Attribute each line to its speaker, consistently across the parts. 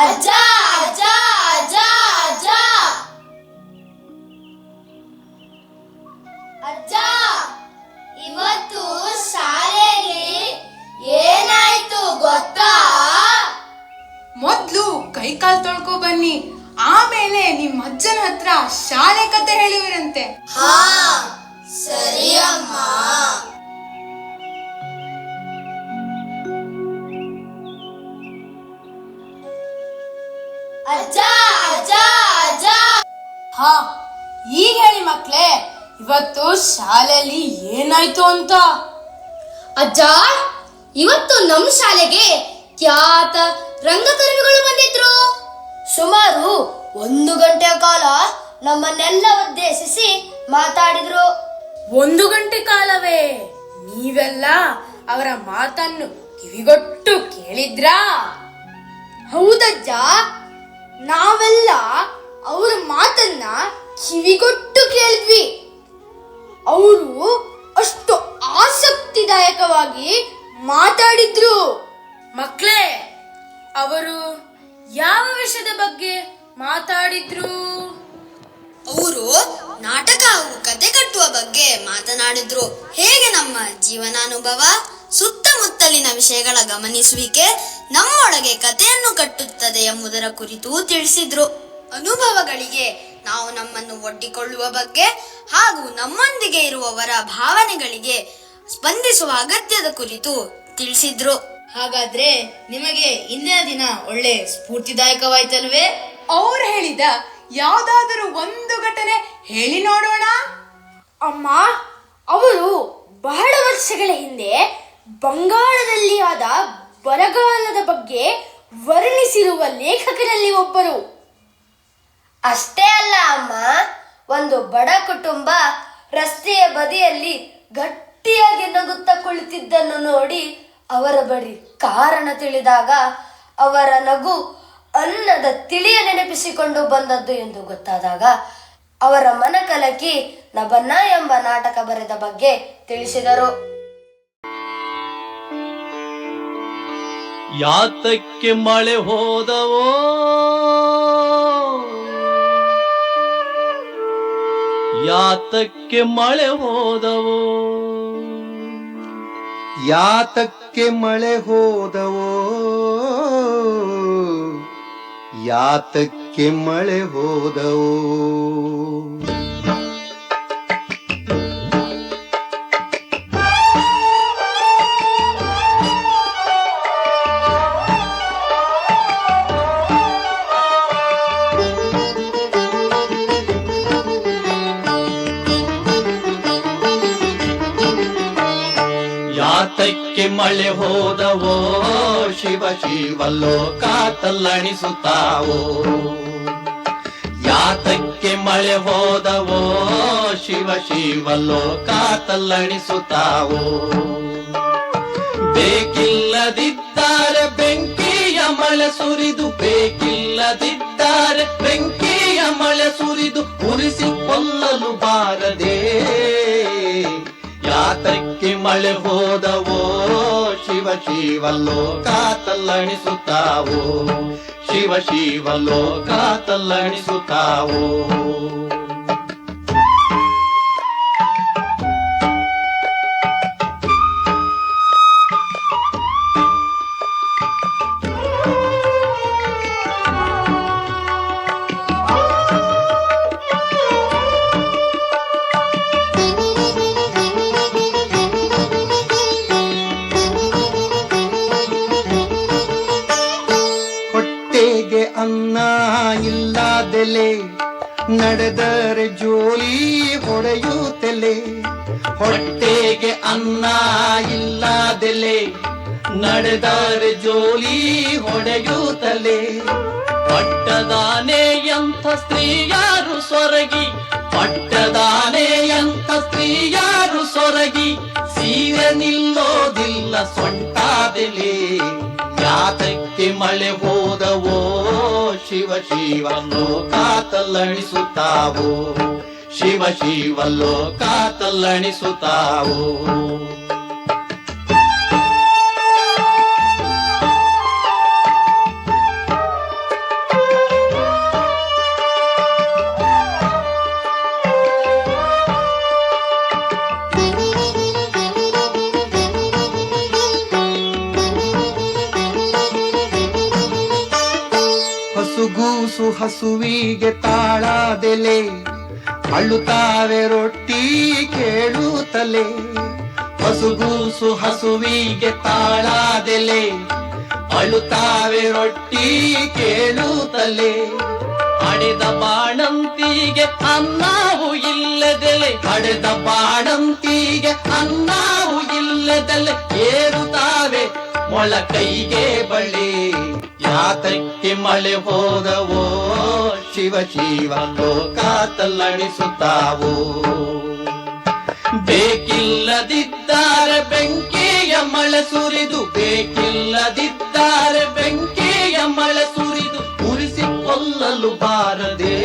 Speaker 1: ಅಜ್ಜ ಅಜ್ಜ ಅಜ್ಜ ಅಜ್ಜ ಅಜ್ಜ, ಇವತ್ತು ಶಾಲೆಯಲ್ಲಿ ಏನಾಯ್ತು ಗೊತ್ತಾ?
Speaker 2: ಮೊದ್ಲು ಕೈಕಾಲ್ ತೊಳ್ಕೊ ಬನ್ನಿ, ಆಮೇಲೆ ನಿಮ್ಮ ಅಜ್ಜನ ಹತ್ರ ಶಾಲೆ ಕತೆ ಹೇಳುವಿರಂತೆ.
Speaker 1: ಹಾ ಸರಿ ಅಮ್ಮ. ಅಜ್ಜ ಅಜ್ಜ ಅಜ್ಜ.
Speaker 2: ಹಾ, ಈಗ ಹೇಳಿ ಮಕ್ಳೇ, ಇವತ್ತು ಶಾಲೆಯಲ್ಲಿ ಏನಾಯ್ತು ಅಂತ.
Speaker 1: ಅಜ್ಜ, ಇವತ್ತು ನಮ್ಮ ಶಾಲೆಗೆ ಖ್ಯಾತ ರಂಗಕರ್ಮಿಗಳು ಬಂದಿದ್ರು. ಸುಮಾರು 1 ಗಂಟೆಯ ಕಾಲ ನಮ್ಮನ್ನೆಲ್ಲ ಉದ್ದೇಶಿಸಿ ಮಾತಾಡಿದ್ರು.
Speaker 2: 1 ಗಂಟೆ ಕಾಲವೇ? ನೀವೆಲ್ಲ ಅವರ ಮಾತನ್ನು ಕಿವಿಗೊಟ್ಟು ಕೇಳಿದ್ರಾ?
Speaker 1: ಹೌದಜ್ಜ, ನಾವೆಲ್ಲ ಅವರ ಮಾತನ್ನ ಕಿವಿಗೊಟ್ಟು ಕೇಳಿದ್ವಿ. ಅವರು ಅಷ್ಟು ಆಸಕ್ತಿದಾಯಕವಾಗಿ ಮಾತಾಡಿದ್ರು.
Speaker 2: ಮಕ್ಳೇ, ಅವರು ಯಾವ ವಿಷಯದ ಬಗ್ಗೆ ಮಾತಾಡಿದ್ರು?
Speaker 3: ಅವರು ನಾಟಕ ಹಾಗೂ ಕತೆ ಕಟ್ಟುವ ಬಗ್ಗೆ ಮಾತನಾಡಿದ್ರು. ಹೇಗೆ ನಮ್ಮ ಜೀವನಾನುಭವ, ಸುತ್ತಮುತ್ತಲಿನ ವಿಷಯಗಳ ಗಮನಿಸುವಿಕೆ ನಮ್ಮೊಳಗೆ ಕಥೆಯನ್ನು ಕಟ್ಟುತ್ತದೆ ಎಂಬುದರ ಕುರಿತು ತಿಳಿಸಿದ್ರು. ಅನುಭವಗಳಿಗೆ ನಾವು ನಮ್ಮನ್ನು ಒಡ್ಡಿಕೊಳ್ಳುವ ಬಗ್ಗೆ ಹಾಗೂ ನಮ್ಮೊಂದಿಗೆ ಇರುವವರ ಭಾವನೆಗಳಿಗೆ ಸ್ಪಂದಿಸುವ ಅಗತ್ಯದ ಕುರಿತು ತಿಳಿಸಿದ್ರು.
Speaker 1: ಹಾಗಾದ್ರೆ ನಿಮಗೆ ಇಂದಿನ ದಿನ ಒಳ್ಳೆ ಸ್ಫೂರ್ತಿದಾಯಕವಾಯ್ತಲ್ವೇ?
Speaker 2: ಅವ್ರು ಹೇಳಿದ ಯಾವ್ದಾದರೂ ಒಂದು ಘಟನೆ ಹೇಳಿ ನೋಡೋಣ.
Speaker 1: ಅಮ್ಮ, ಅವರು ಬಹಳ ವರ್ಷಗಳ ಹಿಂದೆ ಬಂಗಾಳದಲ್ಲಿ ಆದ ಬರಗಾಲದ ಬಗ್ಗೆ ವರ್ಣಿಸಿರುವ ಲೇಖಕರಲ್ಲಿ ಒಬ್ಬರು. ಅಷ್ಟೇ ಅಲ್ಲ ಅಮ್ಮ, ಒಂದು ಬಡ ಕುಟುಂಬ ರಸ್ತೆಯ ಬದಿಯಲ್ಲಿ ಗಟ್ಟಿಯಾಗಿ ನಗುತ್ತಾ ಕುಳಿತಿದ್ದನ್ನು ನೋಡಿ ಅವರ ಬಳಿ ಕಾರಣ ತಿಳಿದಾಗ ಅವರ ನಗು ಅನ್ನದ ತಿಳಿಯ ನೆನಪಿಸಿಕೊಂಡು ಬಂದದ್ದು ಎಂದು ಗೊತ್ತಾದಾಗ ಅವರ ಮನಕಲಕಿ ನಬನ್ನ ಎಂಬ ನಾಟಕ ಬರೆದ ಬಗ್ಗೆ ತಿಳಿಸಿದರು.
Speaker 4: ಯಾತಕ್ಕೆ ಮಳೆ ಹೋದವೋ, ಯಾತಕ್ಕೆ ಮಳೆ ಹೋದವೋ,
Speaker 5: ಯಾತಕ್ಕೆ ಮಳೆ ಹೋದವೋ, ಯಾತಕ್ಕೆ ಮಳೆ ಹೋದವೋ.
Speaker 4: ಯಾತಕ್ಕೆ ಮಳೆ ಹೋದವೋ, ಶಿವ ಶಿವ ಲೋಕ ತಲ್ಲಣಿಸುತ್ತಾವೋ. ಯಾತಕ್ಕೆ ಮಳೆ ಹೋದವೋ, ಶಿವ ಶಿವ ಲೋಕ ತಲ್ಲಣಿಸುತ್ತಾವೋ. ಬೇಕಿಲ್ಲದಿದ್ದಾರೆ ಬೆಂಕಿಯ ಮಳೆ ಸುರಿದು, ಬೇಕಿಲ್ಲದಿದ್ದಾರೆ ಬೆಂಕಿಯ ಮಳೆ ಸುರಿದು ಉರಿಸಿ ಕೊಲ್ಲಲು ಬಾರದೆ. ಯಾತಕ್ಕೆ ಮಳೆ ಹೋದವೋ, ಶಿವ ಶಿವ ಲೋಕ ತಲ್ಲಣಿಸುತ್ತಾವೋ, ಶಿವ ಶಿವ ಲೋಕ ತಲ್ಲಣಿಸುತ್ತಾವೋ.
Speaker 5: ಅನ್ನ ಇಲ್ಲದೆಲೆ ನಡೆದರೆ ಜೋಲಿ ಹೊಡೆಯುತ್ತಲೆ.
Speaker 4: ಹೊಟ್ಟೆಗೆ ಅನ್ನ ಇಲ್ಲದೆಲೆ ನಡೆದರೆ ಜೋಲಿ ಹೊಡೆಯುತ್ತಲೆ. ಪಟ್ಟದಾನೆಯಂಥ ಸ್ತ್ರೀಯಾರು ಸೊರಗಿ, ಪಟ್ಟದಾನೆಯಂಥ ಸ್ತ್ರೀಯಾರು ಸೊರಗಿ ಸೀರೆ ನಿಲ್ಲೋದಿಲ್ಲ ಸೊಂಟಾದೆಲೆ. ಯಾತಕ್ಕೆ ಮಳೆ ಹೋದವೋ, ಶಿವ ಶಿವ ಲೋಕ ತಲ್ಲಣಿಸುತ್ತಾವೋ, ಶಿವ ಶಿವ ಲೋಕ ತಲ್ಲಣಿಸುತ್ತಾವೋ.
Speaker 5: ಹೊಸುಗೂಸು ಹಸುವಿಗೆ ತಾಳಾದೆಲೆ, ಅಳುತ್ತಾವೆ ರೊಟ್ಟಿ ಕೇಳುತ್ತಲೆ.
Speaker 4: ಹೊಸುಗೂಸು ಹಸುವಿಗೆ ತಾಳಾದೆಲೆ, ಅಳುತ್ತಾವೆ ರೊಟ್ಟಿ ಕೇಳುತ್ತಲೆ. ಹಡೆದ ಬಾಣಂತಿಗೆ ಅನ್ನವು ಇಲ್ಲದೆಲೆ, ಹಡೆದ ಬಾಣಂತಿಗೆ ಅನ್ನವು ಇಲ್ಲದೆಲೆ. ಏರುತ್ತಾವೆ ಮೊಳಕೈಗೆ ಬಳೆ, ಯಾತಕ್ಕೆ ಮಳೆ ಹೋದವೋ ಶಿವ ಶಿವ ಲೋಕ ತಲ್ಲಣಿಸುತ್ತಾವೋ. ಬೇಕಿಲ್ಲದಿದ್ದಾರೆ ಬೆಂಕಿಯ ಮಳೆ ಸುರಿದು, ಬೇಕಿಲ್ಲದಿದ್ದಾರೆ ಬೆಂಕಿಯ ಮಳೆ ಸುರಿದು, ಉರಿಸಿಕೊಳ್ಳಲು ಬಾರದೆ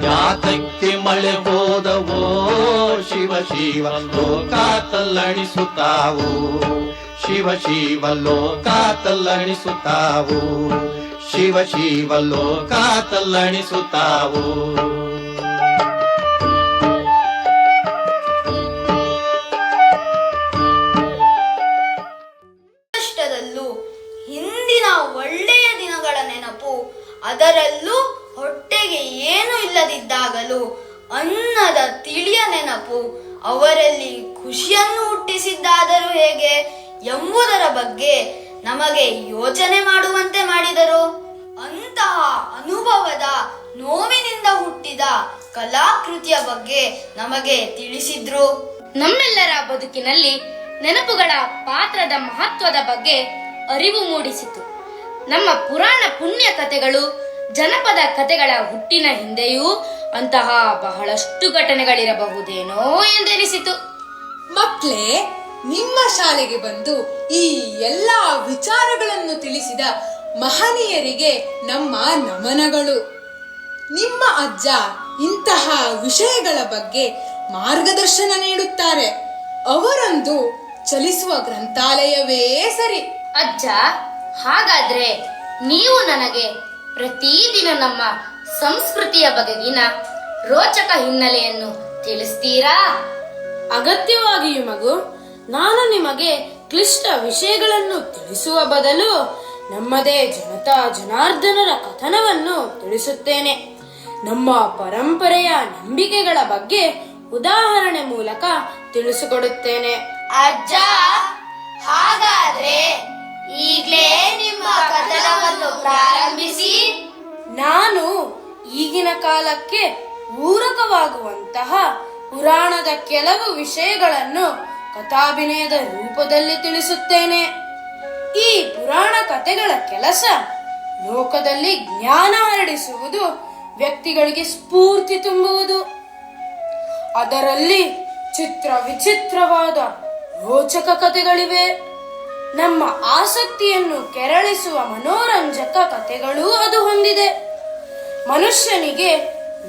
Speaker 4: ಯಾತಕ್ಕೆ ಮಳೆ ಹೋದವೋ ಶಿವ ಶಿವ ಲೋಕ ತಲ್ಲಣಿಸುತ್ತಾವೋ. ಶಿವ ಶಿವ ಲೋಕ ತಲ್ಲಣಿಸುತ್ತಾವೋ, ಶಿವ ಶಿವ ಲೋಕ ತಲ್ಲಣಿಸುತ್ತಾವೋ.
Speaker 1: ಕಷ್ಟದಲ್ಲೂ ಹಿಂದಿನ ಒಳ್ಳೆಯ ದಿನಗಳ ನೆನಪು, ಅದರಲ್ಲೂ ಹೊಟ್ಟೆಗೆ ಏನು ಇಲ್ಲದಿದ್ದಾಗಲೂ ಅನ್ನದ ತಿಳಿಯ ನೆನಪು, ಅವರಲ್ಲಿ ಖುಷಿಯನ್ನು ಹುಟ್ಟಿಸಿದ್ದಾದರೂ ಹೇಗೆ ಎಂಬುದರ ಬಗ್ಗೆ ನಮಗೆ ಯೋಚನೆ ಮಾಡುವಂತೆ ಮಾಡಿದರು. ಅಂತಹ ಅನುಭವದ ನೋವಿನಿಂದ ಹುಟ್ಟಿದ ಕಲಾಕೃತಿಯ ಬಗ್ಗೆ ನಮಗೆ ತಿಳಿಸಿದ್ರು.
Speaker 6: ನಮ್ಮೆಲ್ಲರ ಬದುಕಿನಲ್ಲಿ ನೆನಪುಗಳ ಪಾತ್ರದ ಮಹತ್ವದ ಬಗ್ಗೆ ಅರಿವು ಮೂಡಿಸಿತು. ನಮ್ಮ ಪುರಾಣ ಪುಣ್ಯ ಕಥೆಗಳು, ಜನಪದ ಕಥೆಗಳ ಹುಟ್ಟಿನ ಹಿಂದೆಯೂ ಅಂತಹ ಬಹಳಷ್ಟು ಘಟನೆಗಳಿರಬಹುದೇನೋ ಎಂದೆನಿಸಿತು.
Speaker 2: ಮಕ್ಕಳೇ, ನಿಮ್ಮ ಶಾಲೆಗೆ ಬಂದು ಈ ಎಲ್ಲ ವಿಚಾರಗಳನ್ನು ತಿಳಿಸಿದ ಮಹನೀಯರಿಗೆ ನಮ್ಮ ನಮನಗಳು. ನಿಮ್ಮ ಅಜ್ಜ ಇಂತಹ ವಿಷಯಗಳ ಬಗ್ಗೆ ಮಾರ್ಗದರ್ಶನ ನೀಡುತ್ತಾರೆ. ಅವರೊಂದು ಚಲಿಸುವ ಗ್ರಂಥಾಲಯವೇ ಸರಿ.
Speaker 6: ಅಜ್ಜ, ಹಾಗಾದ್ರೆ ನೀವು ನನಗೆ ಪ್ರತಿದಿನ ನಮ್ಮ ಸಂಸ್ಕೃತಿಯ ಬಗೆಗಿನ ರೋಚಕ ಹಿನ್ನೆಲೆಯನ್ನು ತಿಳಿಸ್ತೀರಾ?
Speaker 7: ಅಗತ್ಯವಾಗಿಯೂ ಮಗು. ನಾನು ನಿಮಗೆ ಕ್ಲಿಷ್ಟ ವಿಷಯಗಳನ್ನು ತಿಳಿಸುವ ಬದಲು ನಮ್ಮದೇ ಜನತಾ ಜನಾರ್ದನರ ಕಥನವನ್ನು ತಿಳಿಸುತ್ತೇನೆ. ನಮ್ಮ ಪರಂಪರೆಯ ನಂಬಿಕೆಗಳ ಬಗ್ಗೆ ಉದಾಹರಣೆ ಮೂಲಕ ತಿಳಿಸಿಕೊಡುತ್ತೇನೆ.
Speaker 1: ಅಜ್ಜ, ಹಾಗಾದ್ರೆ ಈಗಲೇ ನಿಮ್ಮ ಕಥನವನ್ನು ಪ್ರಾರಂಭಿಸಿ.
Speaker 7: ನಾನು ಈಗಿನ ಕಾಲಕ್ಕೆ ಪೂರಕವಾಗುವಂತಹ ಪುರಾಣದ ಕೆಲವು ವಿಷಯಗಳನ್ನು ಕಥಾಭಿನಯದ ರೂಪದಲ್ಲಿ ತಿಳಿಸುತ್ತೇನೆ. ಈ ಪುರಾಣ ಕಥೆಗಳ ಕೆಲಸ ಲೋಕದಲ್ಲಿ ಜ್ಞಾನ ಹರಡಿಸುವುದು, ವ್ಯಕ್ತಿಗಳಿಗೆ ಸ್ಫೂರ್ತಿ ತುಂಬುವುದು. ಅದರಲ್ಲಿ ಚಿತ್ರ ವಿಚಿತ್ರವಾದ ರೋಚಕ ಕಥೆಗಳಿವೆ. ನಮ್ಮ ಆಸಕ್ತಿಯನ್ನು ಕೆರಳಿಸುವ ಮನೋರಂಜಕ ಕಥೆಗಳೂ ಅದು ಹೊಂದಿದೆ. ಮನುಷ್ಯನಿಗೆ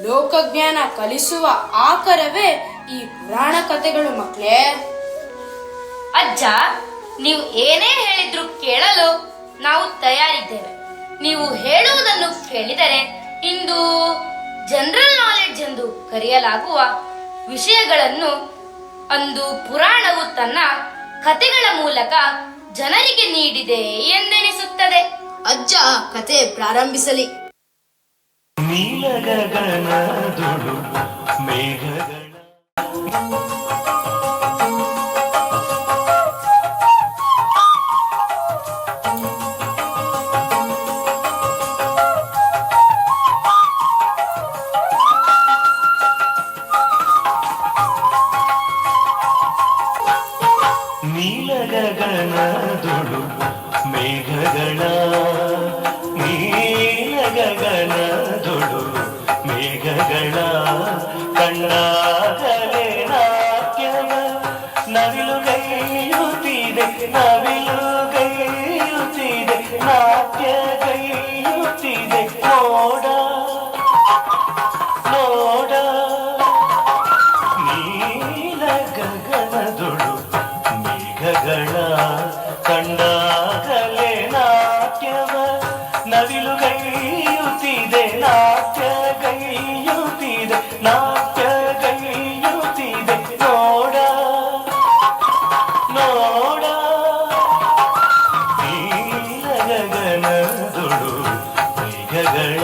Speaker 7: ಲೋಕಜ್ಞಾನ ಕಲಿಸುವ ಆಕರವೇ ಈ ಪುರಾಣ ಕಥೆಗಳು ಮಕ್ಕಳೇ.
Speaker 6: ಅಜ್ಜ, ನೀವು ಏನೇ ಹೇಳಿದ್ರು ಕೇಳಲು ನಾವು ತಯಾರಿದ್ದೇವೆ. ನೀವು ಹೇಳುವುದನ್ನು ಕೇಳಿದರೆ ಇಂದು ಜನರಲ್ ನಾಲೆಡ್ಜ್ ಎಂದು ಕರೆಯಲಾಗುವ ವಿಷಯಗಳನ್ನು ಅಂದು ಪುರಾಣವು ತನ್ನ ಕಥೆಗಳ ಮೂಲಕ ಜನರಿಗೆ ನೀಡಿದೆ ಎಂದೆನಿಸುತ್ತದೆ.
Speaker 3: ಅಜ್ಜ ಕತೆ ಪ್ರಾರಂಭಿಸಲಿ.
Speaker 8: ನೀಲಗಗನದೊಳು ಮೇಘಗಳ ನೀಲಗಗನದೊಳು ಮೇಘಗಳ ನೀಲಗಗನದೊಳು ಮೇಘಗಳ ಕಣ್ಣಾಗಲೇ ನಾಟ್ಯವ ನವಿಲುಗೈಯುತ್ತಿದೆ ನವಿಲುಗೈಯುತ್ತಿದೆ ನಾಟ್ಯಗೈಯುತ್ತಿದೆ ನೋಡ ನೋಡ ನೀಲಗಗನದೊಳು ಮೇಘಗಳ ಕಂಡಾಗಲೇ ನಾಟ್ಯವ ನವಿಲುಗೈಯುತ್ತಿದೆ ನಾಟ್ಯಗೈಯುತ್ತಿದೆ ನಾಟ್ಯಗೈಯುತ್ತಿದೆ ನೋಡ ನೋಡ ನೀಲಗಗನದೊಳು ಮೇಘಗಳ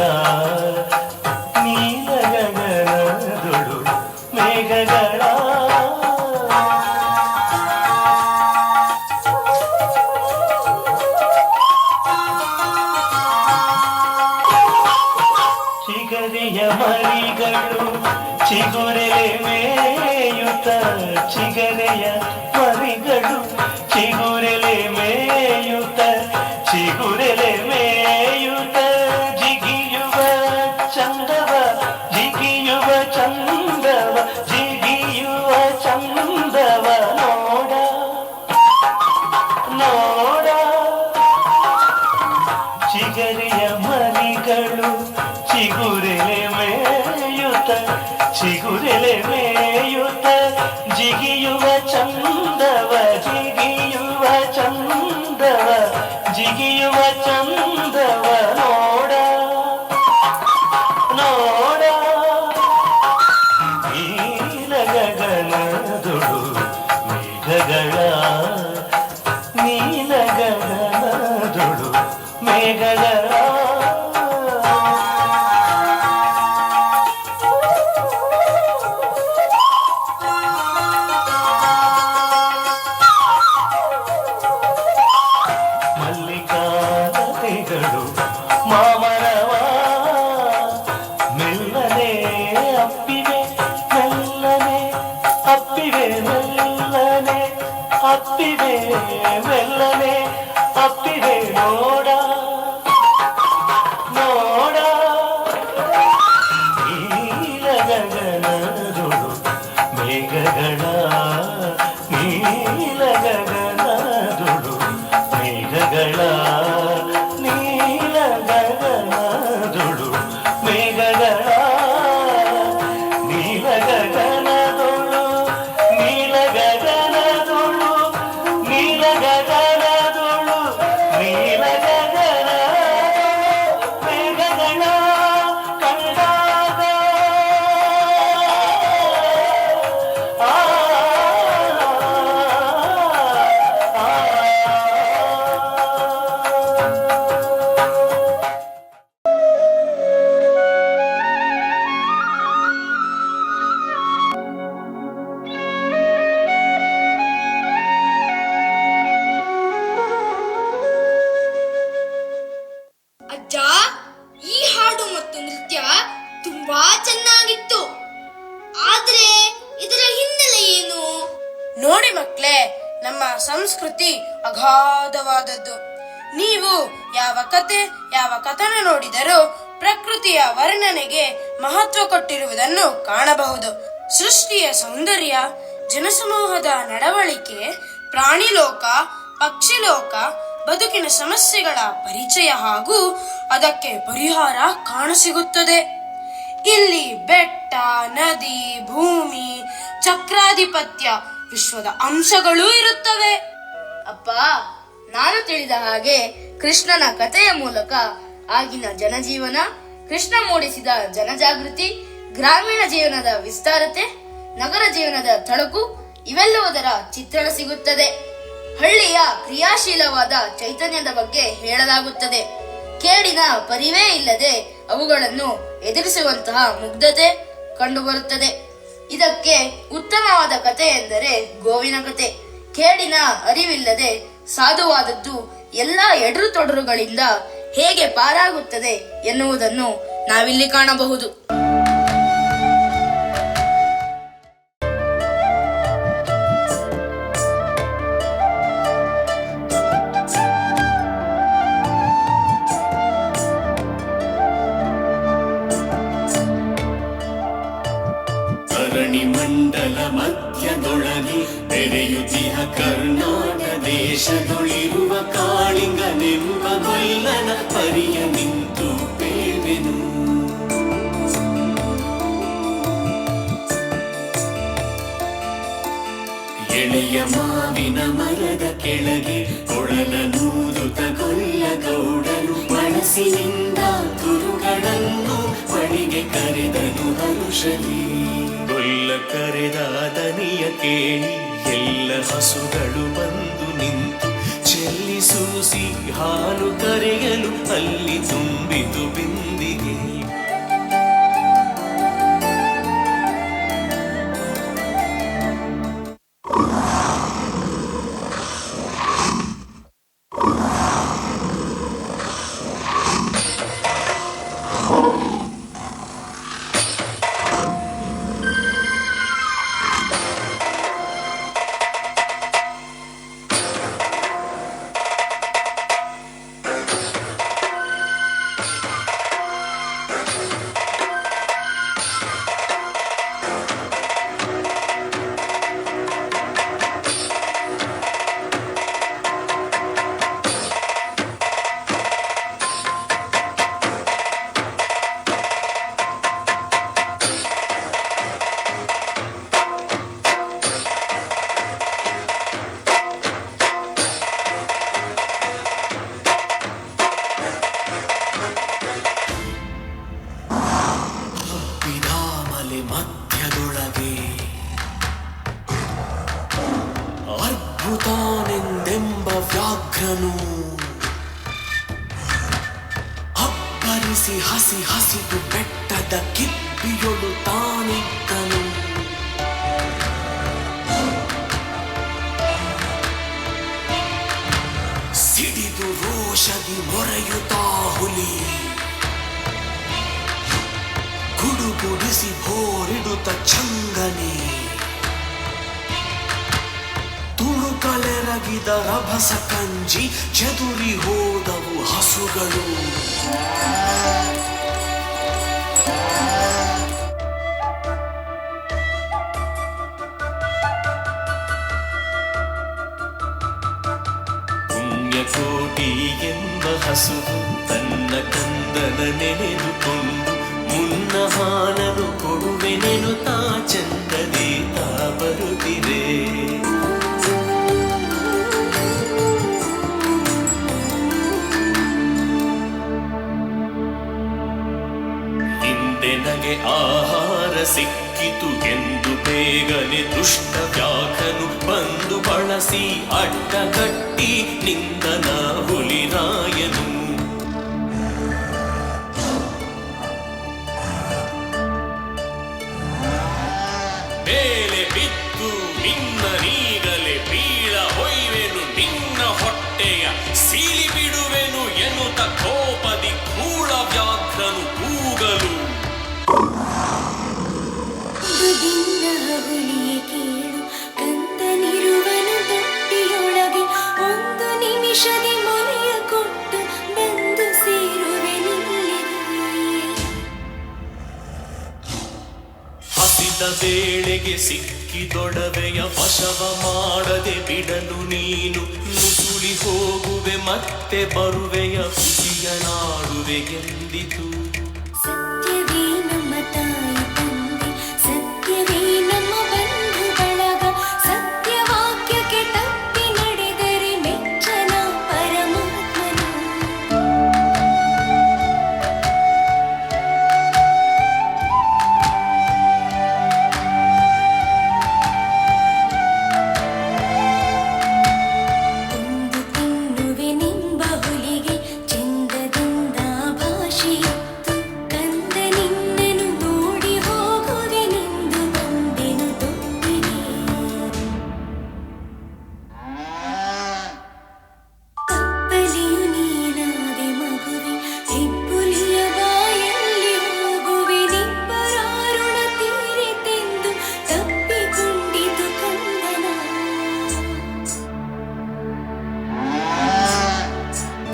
Speaker 8: ನೀಲ ಗಗನದೊಳು ಮೇಘಗಳ ಚಿಗರಿಯ ಮರಿಗಳು ಚಿಗುರೆಲೆ ಮೇಯುತ್ತ ಚಿಗರೆಯ ಮರಿಗಳು ಚಿಗುರೆಲೆ ಮೇಯುತ್ತ ಚಿಗುರೆಲೆ ಮೇಯುತ್ತ ಜಿಗಿಯುವ ಚಂದವ ಜಿಗಿಯುವ ಚಂದವ ಜಿಗಿಯುವ ಚಂದವ ನೋಡ ನೋಡ ಚಿಗರಿಯ ಮರಿಗಳು ಚಿಗುರೆಲೆ ಮೇಯುತ್ತ ಚಿಗುರೆಲೆ ಮೇಯುತ್ತ ಜಿಗಿಯುವ ಚಂದವ ಜಿಗಿಯುವ ಚಂದವ ಜಿಗಿಯುವ ಚಂದವ ನೋಡ ನೋಡ ನೀಲ ಗಗನದೊಳು ಮೇಘಗಳ ನೀಲ ಗಗನದೊಳು ಮೇಘಗಳ ಮಲ್ಲಿಕಾಲತೆಗಳು ಮಾಮರವ ಮೆಲ್ಲನೆ ಅಪ್ಪಿವೆ ಮೆಲ್ಲನೆ ಅಪ್ಪಿವೆ ಮೆಲ್ಲನೆ ಅಪ್ಪಿವೆ ಮೆಲ್ಲನೆ ಅಪ್ಪಿವೆ ನೋಡ ನೋಡ ನೀಲ ಗಗನದೊಳು ಮೇಘಗಳ ನೀಲ ಗಗನದೊಳು ಮೇಘಗಳ ನೀಲ ಗಗನದೊಳು ಮೇಘಗಳ ನೀಲ ಗಗನದೊಳು ನೀಲ ಗಗನದೊಳು ನೀಲ ಗಗನದೊಳು ನೀಲ ಗಗನ ಮೇಘಗಳ ಕಂಡಾಗ
Speaker 7: ಅಜ್ಜ, ಈ ಹಾಡು ಮತ್ತು ನೃತ್ಯ ತುಂಬಾ ಚೆನ್ನಾಗಿತ್ತು. ಆದ್ರೆ ಇದರ ಹಿನ್ನೆಲೆ ಏನು? ನೋಡಿ ಮಕ್ಳೇ, ನಮ್ಮ ಸಂಸ್ಕೃತಿ ಅಗಾಧವಾದದ್ದು. ನೀವು ಯಾವ ಕತೆ ಯಾವ ಕಥನ ನೋಡಿದರೂ ಪ್ರಕೃತಿಯ ವರ್ಣನೆಗೆ ಮಹತ್ವ ಕೊಟ್ಟಿರುವುದನ್ನು ಕಾಣಬಹುದು. ಸೃಷ್ಟಿಯ ಸೌಂದರ್ಯ, ಜನಸಮೂಹದ ನಡವಳಿಕೆ, ಪ್ರಾಣಿಲೋಕ, ಪಕ್ಷಿಲೋಕ, ಬದುಕಿನ ಸಮಸ್ಯೆಗಳ ಪರಿಚಯ ಹಾಗೂ ಅದಕ್ಕೆ ಪರಿಹಾರ ಕಾಣಸಿಗುತ್ತದೆ. ಇಲ್ಲಿ ಬೆಟ್ಟ, ನದಿ, ಭೂಮಿ, ಚಕ್ರಾಧಿಪತ್ಯ, ವಿಶ್ವದ ಅಂಶಗಳೂ ಇರುತ್ತವೆ.
Speaker 3: ಅಪ್ಪ, ನಾನು ತಿಳಿದ ಹಾಗೆ ಕೃಷ್ಣನ ಕಥೆಯ ಮೂಲಕ ಆಗಿನ ಜನಜೀವನ, ಕೃಷ್ಣ ಮೂಡಿಸಿದ ಜನಜಾಗೃತಿ, ಗ್ರಾಮೀಣ ಜೀವನದ ವಿಸ್ತಾರತೆ, ನಗರ ಜೀವನದ ತಳಕು ಇವೆಲ್ಲವುದರ ಚಿತ್ರಣ ಸಿಗುತ್ತದೆ. ಹಳ್ಳಿಯ ಕ್ರಿಯಾಶೀಲವಾದ ಚೈತನ್ಯದ ಬಗ್ಗೆ ಹೇಳಲಾಗುತ್ತದೆ. ಕೇಡಿನ ಪರಿವೇ ಇಲ್ಲದೆ ಅವುಗಳನ್ನು ಎದುರಿಸುವಂತಹ ಮುಗ್ಧತೆ ಕಂಡುಬರುತ್ತದೆ. ಇದಕ್ಕೆ ಉತ್ತಮವಾದ ಕತೆ ಎಂದರೆ ಗೋವಿನ ಕತೆ. ಕೇಡಿನ ಅರಿವಿಲ್ಲದೆ ಸಾಧುವಾದದ್ದು ಎಲ್ಲ ಎಡರು ತೊಡರುಗಳಿಂದ ಹೇಗೆ ಪಾರಾಗುತ್ತದೆ ಎನ್ನುವುದನ್ನು ನಾವಿಲ್ಲಿ ಕಾಣಬಹುದು.
Speaker 9: ಮಂಡಲ ಮಧ್ಯದೊಳಗೆ ಬೆರೆಯುತ್ತಿಹ ಕರ್ನಾಟಕ ದೇಶದೊಳಿರುವ ಕಾಳಿಂಗನೆಂಬ ಗೊಲ್ಲನ ಪರಿಯ ನಿಂತು ಬೇವೆನು. ಎಳೆಯ ಮಾವಿನ ಮರದ ಕೆಳಗೆ ಕೊಳಲನೂದುತ ಗೊಲ್ಲ ಗೌಡನು ಮನಸ್ಸಿನಿಂದ ತುರುಗಳನ್ನು ಬಳಿಗೆ ಕರೆದನು ಹರುಷಲಿ. ಗೊಲ್ಲ ಕರೆದ ದನಿಯ ಕೇಳಿ ಎಲ್ಲ ಹಸುಗಳು ಬಂದು ನಿಂತು ಚೆಲ್ಲಿ ಸೂಸಿ ಹಾಲು ಕರೆಯಲು ಅಲ್ಲಿ ತುಂಬಿತು ಬಿಂದಿಗೆ. ಮಧ್ಯದೊಳಗೆ ಅದ್ಭುತಾನೆಂದೆಂಬ ವ್ಯಾಘ್ರನು ಅಬ್ಬರಿಸಿ ಹಸಿ ಹಸಿದು ಬೆಟ್ಟದ ಕಿಪ್ಪಿಯೊಳು ತಾನಿದ್ದನು. ಸಿಡಿದು ರೋಷದಿ ಮೊರೆಯುತ್ತಾ ಹುಲಿ ಗುಡುಗುಡಿಸಿ ಭೋರಿಡುತ್ತ ಚಂಗನೆ ತುಳುಕಲೆರಗಿದ ರಭಸ ಕಂಜಿ ಚದುರಿ ಹೋದವು ಹಸುಗಳು. ಪುಣ್ಯಕೋಟಿ ಎಂಬ ಹಸುವು ತನ್ನ ಕಂದನ ನೆನೆದುಕೊಂಡು ಮುನ್ನ ಹಾಲನು ಕೊಡುವೆನೆನು ತಾ ಚಂದನೆ ತಾ ಬರುತ್ತಿದೆ. ಹಿಂದೆ ನಗೆ ಆಹಾರ ಸಿಕ್ಕಿತು ಎಂದು ಬೇಗನೆ ದುಷ್ಟ ವ್ಯಾಘ್ರನು ಬಂದು ಬಳಸಿ ಅಡ್ಡಗಟ್ಟಿ ನಿಂದನ ಹುಲಿರಾಯನು. ಬೇಲೆ ಬಿದ್ದು ನಿನ್ನ ನೀಗಲೆ ಬೀಳ ಹೊಯ್ವೆನು ನಿನ್ನ ಹೊಟ್ಟೆಯ ಸೀಲಿ ಬಿಡುವೆನು ಎನ್ನುತ್ತ ಕೋಪದಿ ಕೂಳ ವ್ಯಾಘ್ರನು ಕೂಗಲು.
Speaker 10: ಕೇಳು ಕಂದನಿರುವನು ತೊಟ್ಟಿಯೊಳಗೆ ಒಂದು ನಿಮಿಷದಿ ಮೊರೆಯ ಕೊಟ್ಟು ಬಂದು ಸೇರುವೆ
Speaker 9: ಹಸಿದ ವೇಳೆಗೆ ಸಿಕ್ಕಿದೊಡವೆಯ ವಶವ ಮಾಡದೆ ಬಿಡಲು ನೀನು ನುಸುಳಿ ಹೋಗುವೆ ಮತ್ತೆ ಬರುವೆಯ ಖುಷಿಯ ನಾಡುವೆ ಎಂದಿತು.
Speaker 10: ಸತ್ಯವೇ ನಮ್ಮ ತಾಯಿ ತಂದೆ, ಸತ್ಯವೇ ನಮ್ಮ ಬಂಧು ಬಳಗ, ಸತ್ಯವಾಕ್ಯಕ್ಕೆ ತಪ್ಪಿ ನಡೆದರೆ ಮೆಚ್ಚನ ಪರಮಾತ್ಮನು. ಒಂದು ತಿನ್ನುವೆ ನಿಂಬ ಹುಲಿಗೆ ಚಂದದಿಂದ ಭಾಷೆಯಿತ್ತು, ಕಂದ ನಿನ್ನನು ನೋಡಿ ಹೋಗುವೆ ನಿಂದು ಬಂದೆನು ತೊಟ್ಟಿಗೆ. ಕಪ್ಪಲಿಯು ನೀನಾದೆ ಮಗುವೆ, ಹೆಬ್ಬುಲಿಯ ಬಾಯಲ್ಲಿ ಹೋಗುವೆ, ನಿಬ್ಬರಾರುಣ ತೀರಿತೆಂದು ತಪ್ಪಿಕೊಂಡಿತು ಕಂದನ.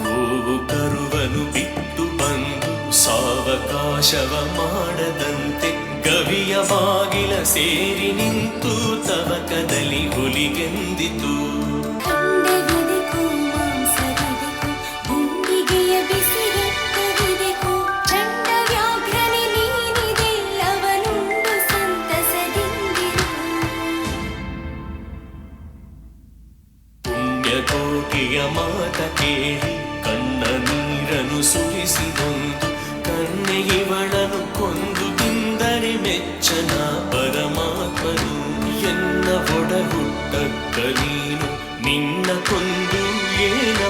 Speaker 9: ಗೋವು ಕರುವನು ಬಿಟ್ಟು ಬಂದು ಸಾವಕಾಶವ ಮಾಡದಂತೆ ಗವಿಯ ಬಾಗಿಲ ಸೇರಿ ನಿಂತು ತವಕದಲ್ಲಿ ಹುಲಿಗೆಂದಿತು.
Speaker 10: ಖಂಡವಿದೆಕೋ ಮಾಂಸವಿದೆಕೋ, ಗುಂಡಿಗೆಯ ಬಿಸಿ ರಕ್ತವಿದೆಕೋ, ಚಂಡ ವ್ಯಾಘ್ರನೆ ನೀನಿದೆಲ್ಲವನುಂಡು ಸಂತಸದಿಂದಿರು.
Speaker 9: ಪುಣ್ಯಕೋಟಿಯ ಮಾತ ಕೇಳಿ ಕಣ್ಣ ನೀರನು ಸುರಿಸಿದೊಂದು ಕನ್ನೆ ಇವಳನು ಕೊಂದು ತಿಂದರೆ ಮೆಚ್ಚನ ಪರಮಾತ್ಮನು. ಎನ್ನ ಒಡ ಹುಟ್ಟಕ್ಕ ನೀನು ನಿನ್ನ ಕೊಂದು ಏನ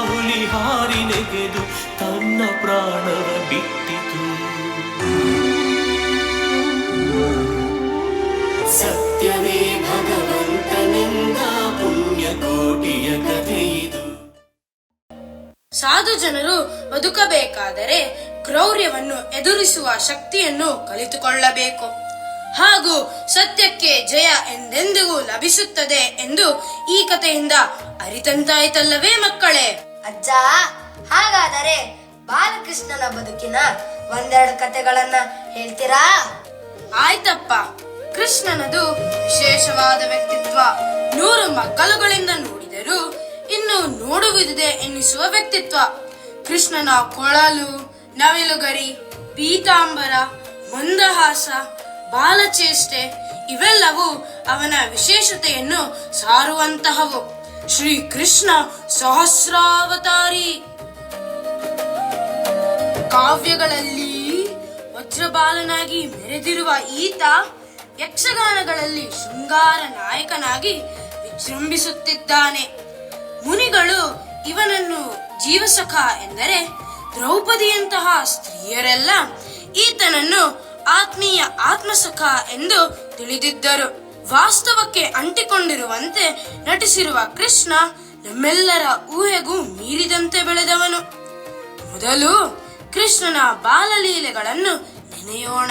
Speaker 9: ಹುಲಿ ಹಾರಿ ನೆಗೆದು ತನ್ನ ಪ್ರಾಣವ ಬಿಟ್ಟಿತು. ಸತ್ಯವೇ ಭಗವಂತನೆಂದ ಪುಣ್ಯಕೋಟಿಯ ಕಥೆಯಿದು.
Speaker 7: ಸಾಧು ಜನರು ಬದುಕಬೇಕಾದರೆ ಕ್ರೌರ್ಯವನ್ನು ಎದುರಿಸುವ ಶಕ್ತಿಯನ್ನು ಕಲಿತುಕೊಳ್ಳಬೇಕು. ಹಾಗೂ ಸತ್ಯಕ್ಕೆ ಜಯ ಎಂದೆಂದಿಗೂ ಲಭಿಸುತ್ತದೆ ಎಂದು ಈ ಕಥೆಯಿಂದ ಅರಿತಂತಾಯ್ತಲ್ಲವೇ ಮಕ್ಕಳೇ?
Speaker 1: ಅಜ್ಜ, ಹಾಗಾದರೆ ಬಾಲಕೃಷ್ಣನ ಬದುಕಿನ ಒಂದೆರಡು ಕಥೆಗಳನ್ನ ಹೇಳ್ತೀರಾ?
Speaker 7: ಆಯ್ತಪ್ಪ. ಕೃಷ್ಣನದು ವಿಶೇಷವಾದ ವ್ಯಕ್ತಿತ್ವ. 100 ಮಕ್ಕಳುಗಳಿಂದ ನೋಡಿದರೂ ಇನ್ನು ನೋಡುವುದಿದೆ ಎನ್ನಿಸುವ ವ್ಯಕ್ತಿತ್ವ. ಕೃಷ್ಣನ ಕೊಳಲು, ನವಿಲುಗರಿ, ಪೀತಾಂಬರ, ಮಂದಹಾಸ, ಬಾಲಚೇಷ್ಟೆ ಇವೆಲ್ಲವೂ ಅವನ ವಿಶೇಷತೆಯನ್ನು ಸಾರುವಂತಹವು. ಶ್ರೀ ಕೃಷ್ಣ ಸಹಸ್ರಾವತಾರಿ. ಕಾವ್ಯಗಳಲ್ಲಿ ವಜ್ರಬಾಲನಾಗಿ ಮೆರೆದಿರುವ ಈತ ಯಕ್ಷಗಾನಗಳಲ್ಲಿ ಶೃಂಗಾರ ನಾಯಕನಾಗಿ ವಿಜೃಂಭಿಸುತ್ತಿದ್ದಾನೆ. ಮುನಿಗಳು ಇವನನ್ನು ಜೀವಸಖ ಎಂದರೆ ದ್ರೌಪದಿಯಂತಹ ಸ್ತ್ರೀಯರೆಲ್ಲ ಈತನನ್ನು ಆತ್ಮೀಯ ಆತ್ಮಸಖ ಎಂದು ತಿಳಿದಿದ್ದರು. ವಾಸ್ತವಕ್ಕೆ ಅಂಟಿಕೊಂಡಿರುವಂತೆ ನಟಿಸಿರುವ ಕೃಷ್ಣ ನಮ್ಮೆಲ್ಲರ ಊಹೆಗೂ ಮೀರಿದಂತೆ ಬೆಳೆದವನು. ಮೊದಲು ಕೃಷ್ಣನ ಬಾಲಲೀಲೆಗಳನ್ನು ನೆನೆಯೋಣ.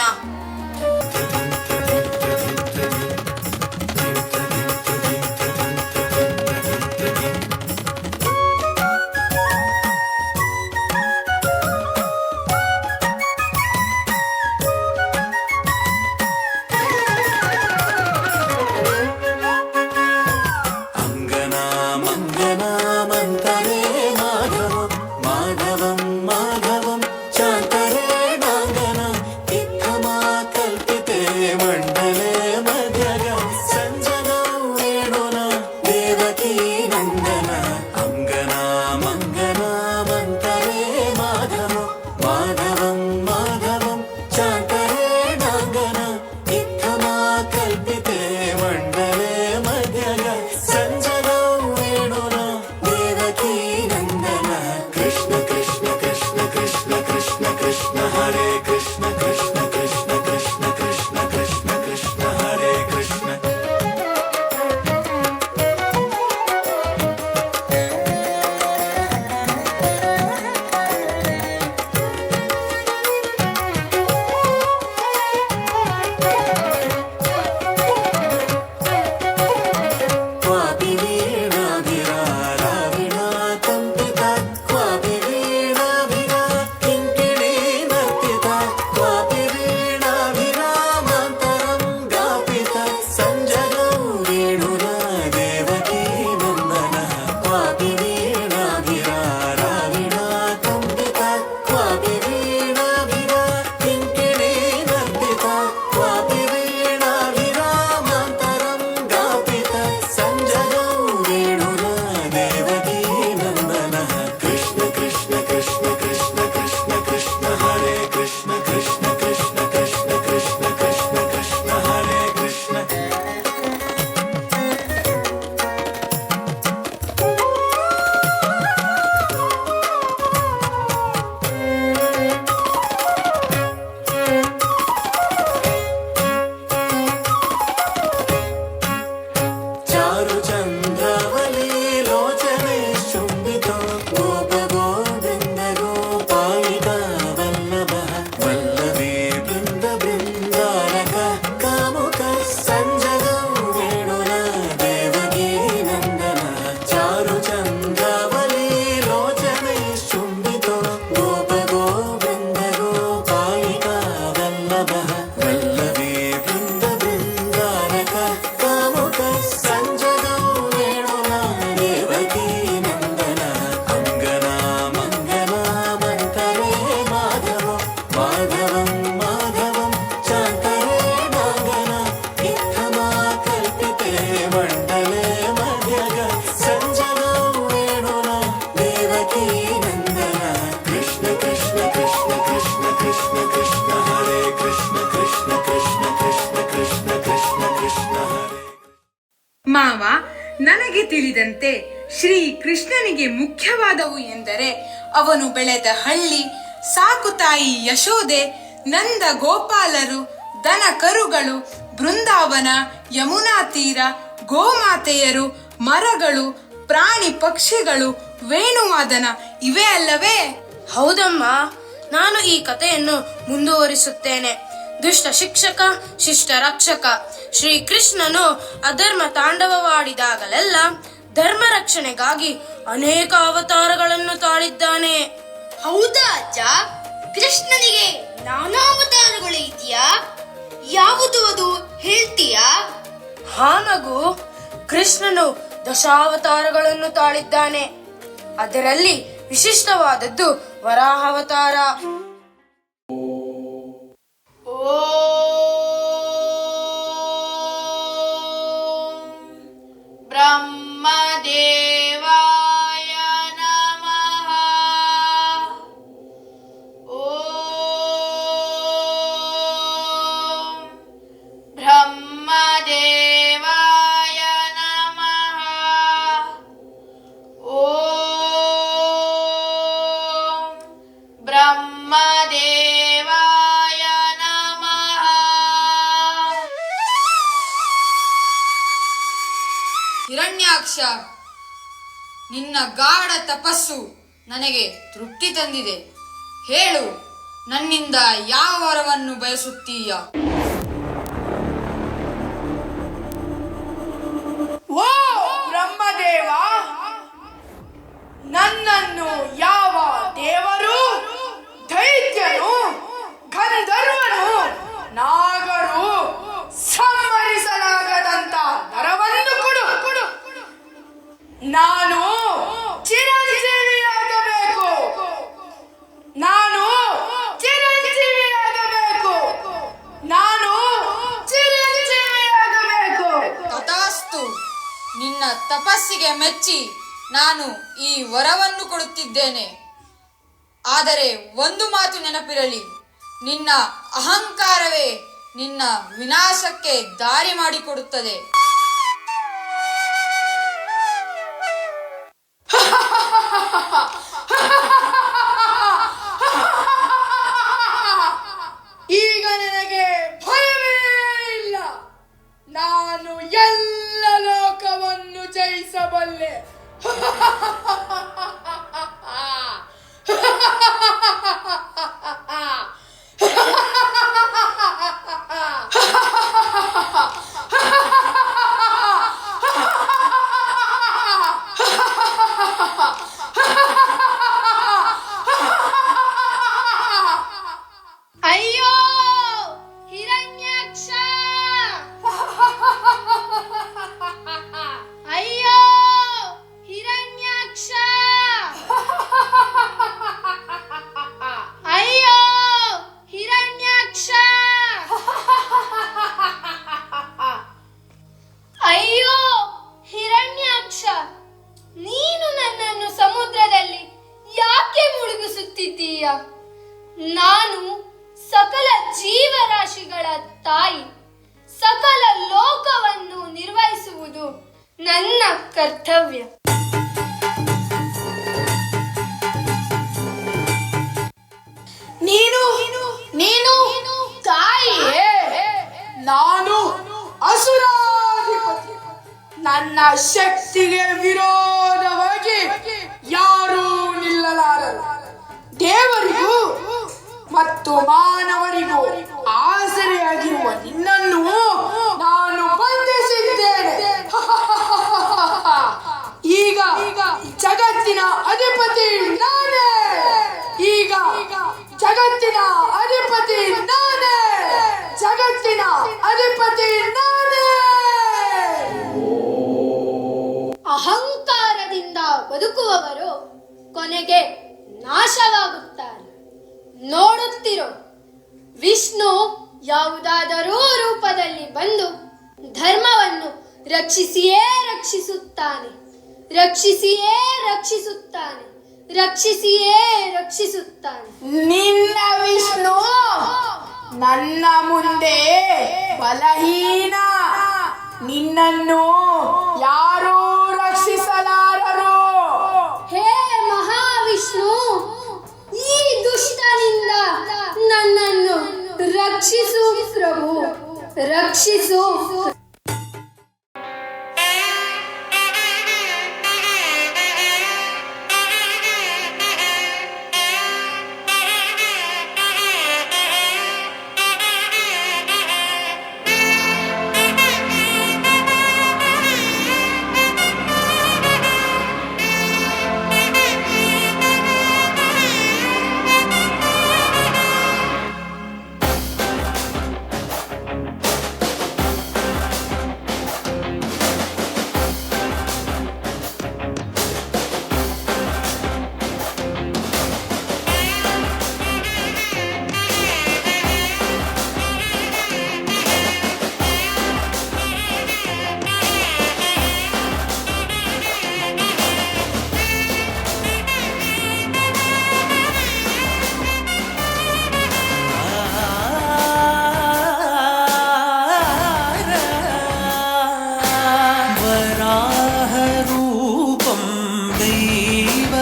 Speaker 2: ಮಾವ, ನನಗೆ ತಿಳಿದಂತೆ ಶ್ರೀ ಕೃಷ್ಣನಿಗೆ ಮುಖ್ಯವಾದವು ಎಂದರೆ ಅವನು ಬೆಳೆದ ಹಳ್ಳಿ, ಸಾಕುತಾಯಿ ಯಶೋದೆ, ನಂದ ಗೋಪಾಲರು, ದನ ಕರುಗಳು, ಬೃಂದಾವನ, ಯಮುನಾ ತೀರ, ಗೋಮಾತೆಯರು, ಮರಗಳು, ಪ್ರಾಣಿ ಪಕ್ಷಿಗಳು, ವೇಣುವಾದನ ಇವೇ ಅಲ್ಲವೇ?
Speaker 7: ಹೌದಮ್ಮ, ನಾನು ಈ ಕಥೆಯನ್ನು ಮುಂದುವರಿಸುತ್ತೇನೆ. ದುಷ್ಟ ಶಿಕ್ಷಕ, ಶಿಷ್ಟ ರಕ್ಷಕ. ಶ್ರೀಕೃಷ್ಣನು ಅಧರ್ಮ ತಾಂಡವವಾಡಿದಾಗಲೆಲ್ಲ ಧರ್ಮ ರಕ್ಷಣೆಗಾಗಿ ಅನೇಕ ಅವತಾರಗಳನ್ನು ತಾಳಿದ್ದಾನೆ.
Speaker 3: ಹೌದಾ ಅಜ್ಜ? ಕೃಷ್ಣನಿಗೆ ನಾನಾ ಅವತಾರಗಳು ಇದೆಯಾ? ಯಾವುದು ಅದು ಹೇಳ್ತೀಯಾ?
Speaker 7: ಹಾನಗೂ ಕೃಷ್ಣನು ದಶಾವತಾರಗಳನ್ನು ತಾಳಿದ್ದಾನೆ. ಅದರಲ್ಲಿ ವಿಶಿಷ್ಟವಾದದ್ದು ವರಾಹಾವತಾರ.
Speaker 3: ಬ್ರಹ್ಮದೇವಾಯ ನಮಃ. ಓಂ ಬ್ರಹ್ಮದೇವಾಯ ನಮಃ. ಓಂ ಬ್ರಹ್ಮದೇವಾಯ ನಮಃ.
Speaker 2: ಹಿರಣ್ಯಾಕ್ಷ, ನಿನ್ನ ಗಾಢ ತಪಸ್ಸು ನನಗೆ ತೃಪ್ತಿ ತಂದಿದೆ. ಹೇಳು, ನನ್ನಿಂದ ಯಾವ ವರವನ್ನು ಬಯಸುತ್ತೀಯ?
Speaker 7: ಓ ಬ್ರಹ್ಮದೇವ, ನನ್ನನ್ನು ಯಾವ ದೇವರು, ದೈತ್ಯನು, ಗಂಧರ್ವನು, ನಾಗರು ಸಂಹರಿಸಲಾಗದಂತ ನರವನ್ನು ಕೊಡು. ನಾನು ಚಿರಂಜೀವಿಯಾಗಬೇಕು. ನಾನು ಚಿರಂಜೀವಿಯಾಗಬೇಕು. ನಾನು ಚಿರಂಜೀವಿಯಾಗಬೇಕು.
Speaker 2: ತಥಾಸ್ತು. ನಿನ್ನ ತಪಸ್ಸಿಗೆ ಮೆಚ್ಚಿ ನಾನು ಈ ವರವನ್ನು ಕೊಡುತ್ತಿದ್ದೇನೆ. ಆದರೆ ಒಂದು ಮಾತು ನೆನಪಿರಲಿ, ನಿನ್ನ ಅಹಂಕಾರವೇ ನಿನ್ನ ವಿನಾಶಕ್ಕೆ ದಾರಿ ಮಾಡಿಕೊಡುತ್ತದೆ.
Speaker 7: ಈಗ ನನಗೆ ಭಯವೇ ಇಲ್ಲ. ನಾನು ಎಲ್ಲ ಲೋಕವನ್ನು ಜಯಿಸಬಲ್ಲೆ.
Speaker 3: ಅಯ್ಯೋ ಹಿರಣ್ಯಾಕ್ಷ! ಅಯ್ಯೋ ಹಿರಣ್ಯಾಕ್ಷ! ಅಯ್ಯೋ ಹಿರಣ್ಯಾಕ್ಷ! ಅಯ್ಯೋ ಹಿರಣ್ಯಾಕ್ಷ! ನೀನು ನನ್ನನ್ನು ಸಮುದ್ರದಲ್ಲಿ ಯಾಕೆ ಮುಳುಗಿಸುತ್ತಿದ್ದೀಯ? ನಾನು ಸಕಲ ಜೀವರಾಶಿಗಳ ತಾಯಿ. ಸಕಲ ಲೋಕವನ್ನು ನಿರ್ವಹಿಸುವುದು ನನ್ನ ಕರ್ತವ್ಯ.
Speaker 7: ನೀನು ತಾಯಿಯೇ? ನಾನು ಅಸುರಾಧಿಪತಿ. ನನ್ನ ಶಕ್ತಿಗೆ ವಿರೋಧವಾಗಿ ಯಾರೂ ನಿಲ್ಲಲಾರರು. ದೇವರಿಗೂ ಮತ್ತು ಮಾನವರಿಗೂ ಆಸರೆಯಾಗಿರುವ ನಿನ್ನನ್ನು ನಾನು ಬಂಧಿಸಿದ್ದೇನೆ. ಈಗ ಜಗತ್ತಿನ ಅಧಿಪತಿ ನಾನೇ. ಈಗ ಜಗತ್ತಿನ ಅಧಿಪತಿ ನಾನೇ. ಜಗತ್ತಿನ ಅಧಿಪತಿ ನಾನೇ.
Speaker 3: ಅಹಂಕಾರದಿಂದ ಬದುಕುವವರು ಕೊನೆಗೆ ನಾಶವಾಗುತ್ತಾರೆ. ನೋಡುತ್ತಿರೋ, ವಿಷ್ಣು ಯಾವುದಾದರೂ ರೂಪದಲ್ಲಿ ಬಂದು ಧರ್ಮವನ್ನು ರಕ್ಷಿಸಿಯೇ ರಕ್ಷಿಸುತ್ತಾನೆ. ರಕ್ಷಿಸಿಯೇ ರಕ್ಷಿಸುತ್ತಾನೆ. ರಕ್ಷಿಸಿಯೇ ರಕ್ಷಿಸುತ್ತಾನೆ.
Speaker 7: ನಿನ್ನ ವಿಷ್ಣು ನನ್ನ ಮುಂದೆ ಬಲಹೀನ. ನಿನ್ನನ್ನು ಯಾರೂ ರಕ್ಷಿಸಲಾರರು.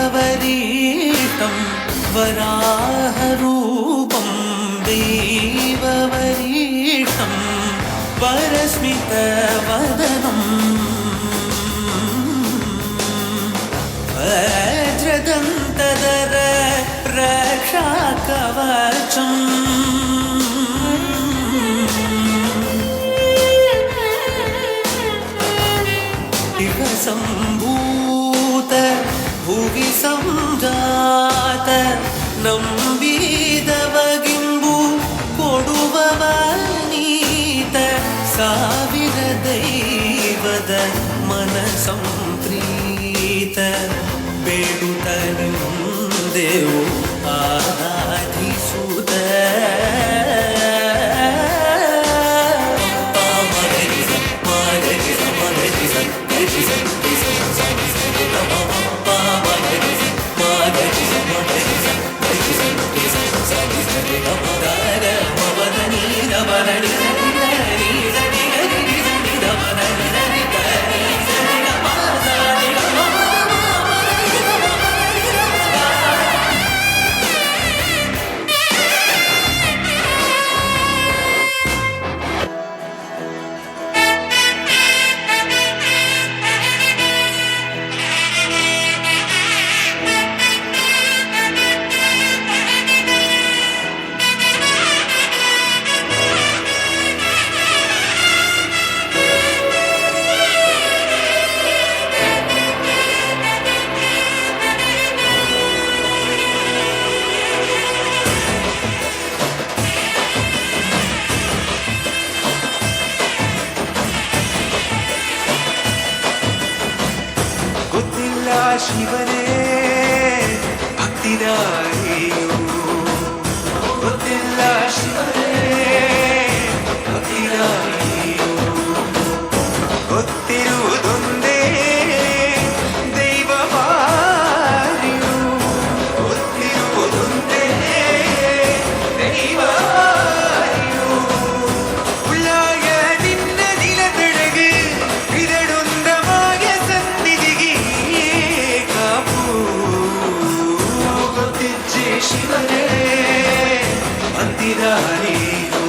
Speaker 9: देववरीतं वराहरूपं देववरीतं परस्मितवदनं वज्रदन्तधर रक्षाकवचम् सम्भूत भुवि संजात ನಂಬಿದವಗಿಂಬು ಕೊಡುವವನೀತ ಸಾವಿರ ದೈವದ ಮನ ಸಂಪ್ರೀತ ಬೇಡುತ್ತನೆಂದೆವು ಆರಾಧಿಸುತ್ತ ಶಿವನೇ ಭಕ್ತಿದಾರಿಯು ಗೊತ್ತಿಲ್ಲ ಶಿವನೇ ಭಕ್ತಿದಾರಿಯು ಗೊತ್ತಿರುವುದೊಂದೇ ದೈವವಾರಿಯು ಗೊತ್ತಿರುವುದೊಂದೇ ದೈವವಾರಿಯು ಉಳ್ಳಾಯ ನಿನ್ನ ನಿಲದೊಳಗೆ ಇದಡೊಂದಮಾಯ ಸನ್ನಿಧಿಗೆ ಶಿವನೇ ಭಕ್ತಿದಾರಿಯು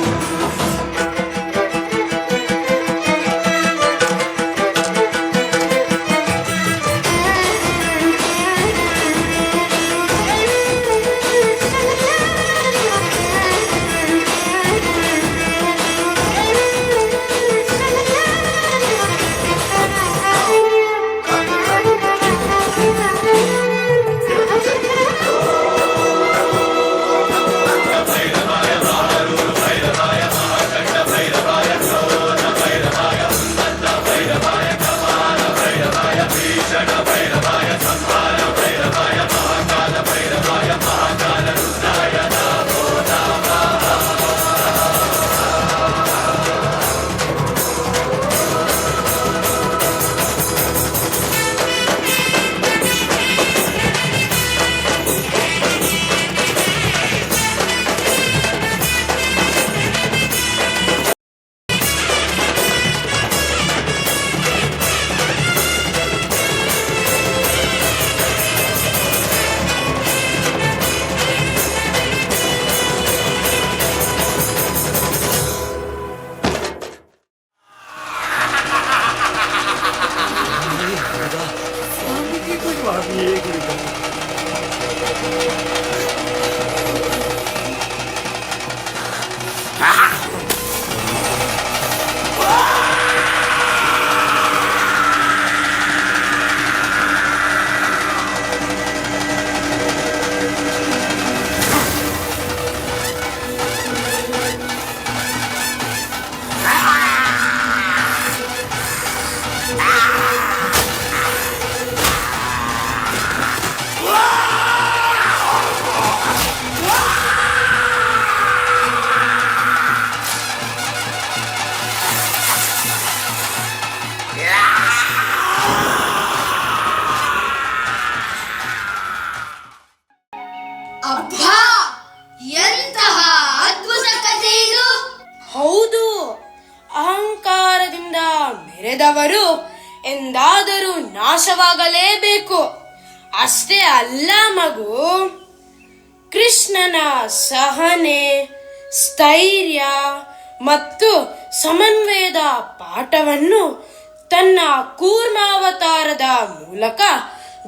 Speaker 1: ಅಬ್ಬಾ, ಎಂತಹ ಅದ್ಭುತ ಕಥೆ ಇದು!
Speaker 7: ಹೌದು, ಅಹಂಕಾರದಿಂದ ಮೆರೆದವರು ಎಂದಾದರೂ ನಾಶವಾಗಲೇಬೇಕು.
Speaker 11: ಅಷ್ಟೇ ಅಲ್ಲ ಮಗು, ಕೃಷ್ಣನ ಸಹನೆ, ಸ್ಥೈರ್ಯ ಮತ್ತು ಸಮನ್ವಯದ ಪಾಠವನ್ನು ತನ್ನ ಕೂರ್ಮಾವತಾರದ ಮೂಲಕ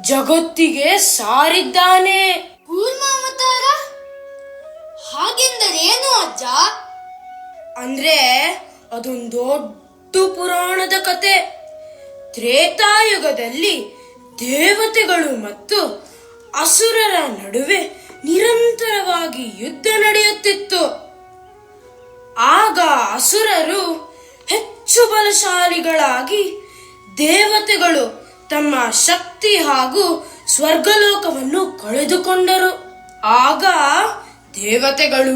Speaker 11: ಜಗತ್ತಿಗೆ ಸಾರಿದ್ದಾನೆ.
Speaker 1: ಕೂರ್ಮಾವತಾರ ಹಾಗೆಂದರೇನು ಅಜ್ಜ?
Speaker 11: ಅಂದ್ರೆ ಅದೊಂದು ದೊಡ್ಡ ಪುರಾಣದ ಕತೆ. ತ್ರೇತಾಯುಗದಲ್ಲಿ ದೇವತೆಗಳು ಮತ್ತು ಅಸುರರ ನಡುವೆ ನಿರಂತರವಾಗಿ ಯುದ್ಧ ನಡೆಯುತ್ತಿತ್ತು. ಆಗ ಅಸುರರು ಹೆಚ್ಚು ಬಲಶಾಲಿಗಳಾಗಿ ದೇವತೆಗಳು ತಮ್ಮ ಶಕ್ತಿ ಹಾಗೂ ಸ್ವರ್ಗಲೋಕವನ್ನು ಕಳೆದುಕೊಂಡರು. ಆಗ ದೇವತೆಗಳು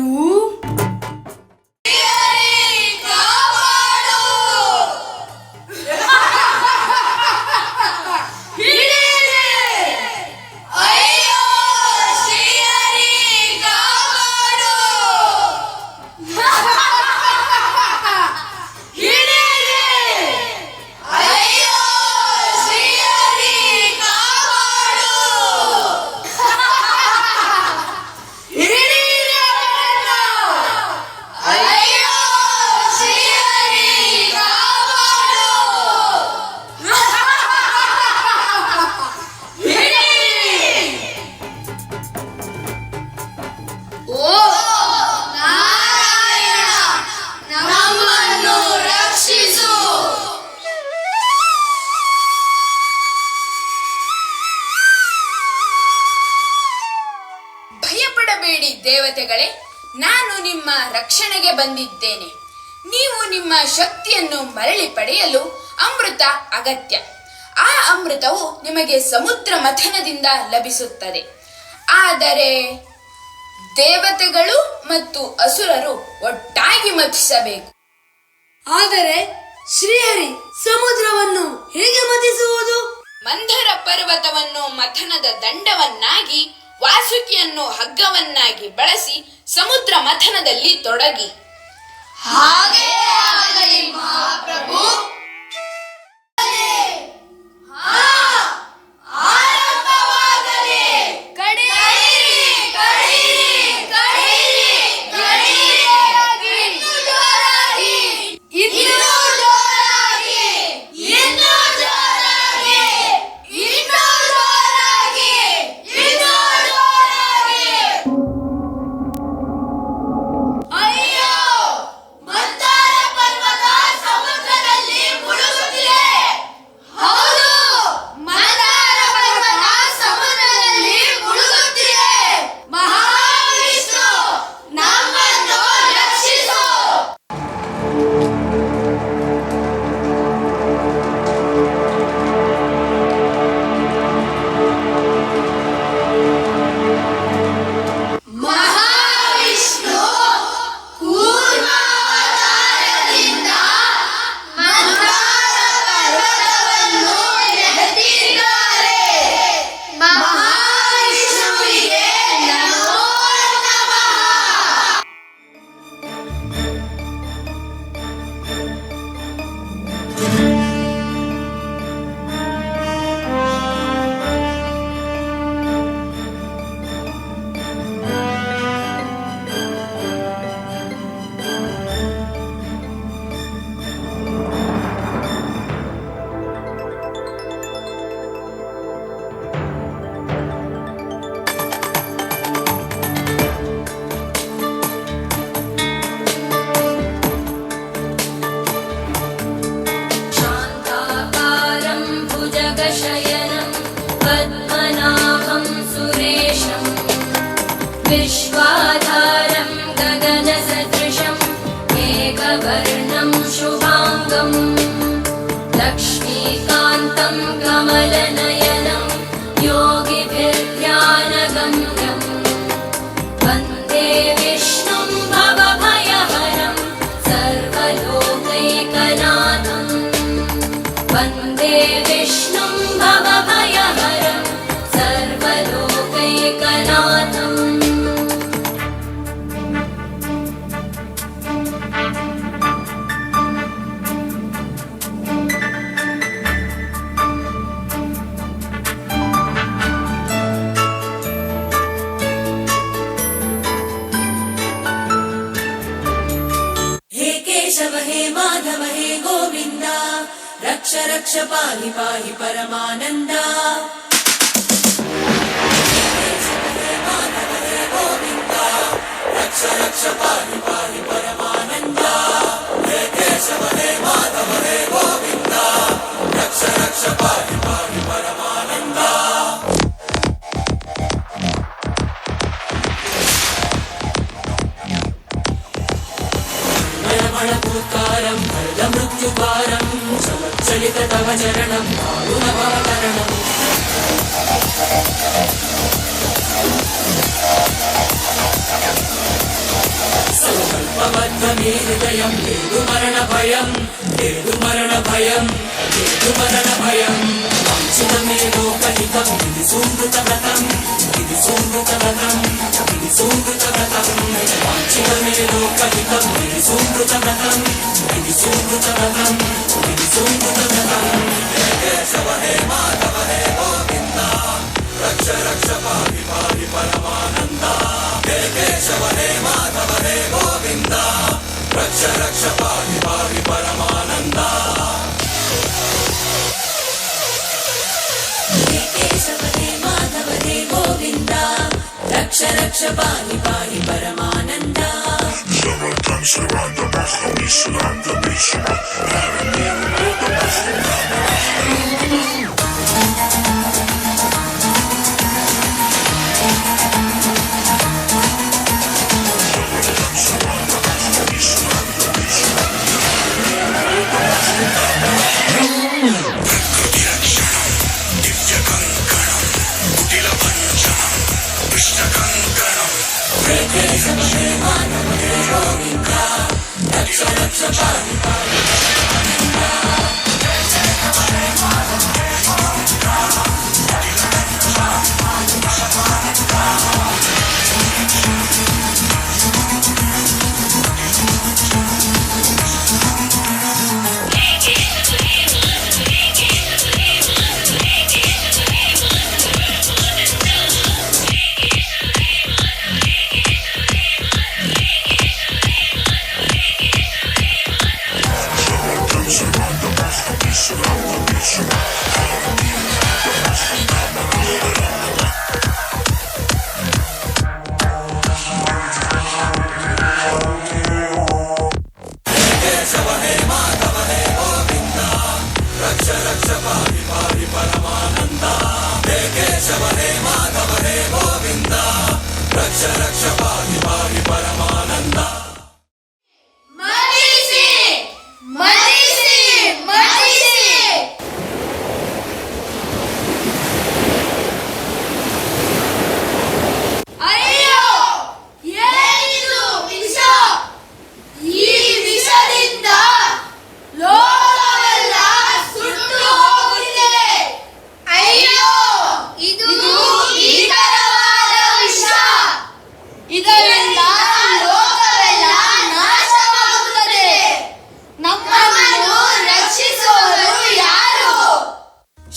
Speaker 2: ಭಯಪಡಬೇಡಿ ದೇವತೆಗಳೇ, ನಾನು ನಿಮ್ಮ ರಕ್ಷಣೆಗೆ ಬಂದಿದ್ದೇನೆ. ನೀವು ನಿಮ್ಮ ಶಕ್ತಿಯನ್ನು ಮರಳಿ ಪಡೆಯಲು ಅಮೃತ ಅಗತ್ಯ. ಆ ಅಮೃತವು ನಿಮಗೆ ಸಮುದ್ರ ಮಥನದಿಂದ ಲಭಿಸುತ್ತದೆ. ಆದರೆ ದೇವತೆಗಳು ಮತ್ತು ಅಸುರರು ಒಟ್ಟಾಗಿ ಮಥಿಸಬೇಕು.
Speaker 1: ಆದರೆ ಶ್ರೀಹರಿ ಸಮುದ್ರವನ್ನು ಹೇಗೆ ಮಥಿಸುವುದು?
Speaker 2: ಮಂದರ ಪರ್ವತವನ್ನು ಮಥನದ ದಂಡವನ್ನಾಗಿ, ವಾಸುಕಿಯನ್ನು ಹಗ್ಗವನ್ನಾಗಿ ಬಳಸಿ ಸಮುದ್ರ ಮಥನದಲ್ಲಿ ತೊಡಗಿ.
Speaker 1: ಹಾಗೇ ಆಗಲಿ ಮಹಾಪ್ರಭು.
Speaker 10: विश्वाधारं गगनसदृशं मेघवर्णं शुभाङ्गं लक्ष्मीकान्तं कमलनयनं योगिभिर्ध्यानगम्यं वन्दे विष्णुं भवभयहरं सर्वलोकैकनाथं वन्दे विष्णुं भवभयहरं सर्वलोकैकनाथम् रक्ष पाहि पाहि परमानन्द रक्ष रक्ष पाहि पाहि परमानन्द हे केशव हे माधव हे गोविन्द रक्ष रक्ष पाहि पाहि परमानन्द मरणपूकारं मृत्युकारं चलित तव चरणं दारुणभाकरणम् संकल्पबद्धमे हृदयं लेदु मरणभयं लेदु मरणभयं लेदु मरणभयं वाञ्छितमे लोकहितं इति सुमृतव्रतं इति सुमृतव्रतं इति सुमृतव्रतं वाञ्छितमे लोकहितं इति सुमृतव्रतं इति सुमृतव्रतं इति सुमृतव्रतं हे केशव हे माधव हे गोविन्द रक्ष रक्ष पाहि पाहि परमानन्द हे केशव हे माधव हे गोविन्द रक्ष रक्ष पाहि पाहि परमानन्द हे केशव हे माधव हे गोविन्द रक्ष रक्ष पाहि पाहि परमानन्द रक्ष रक्ष पाहि पाहि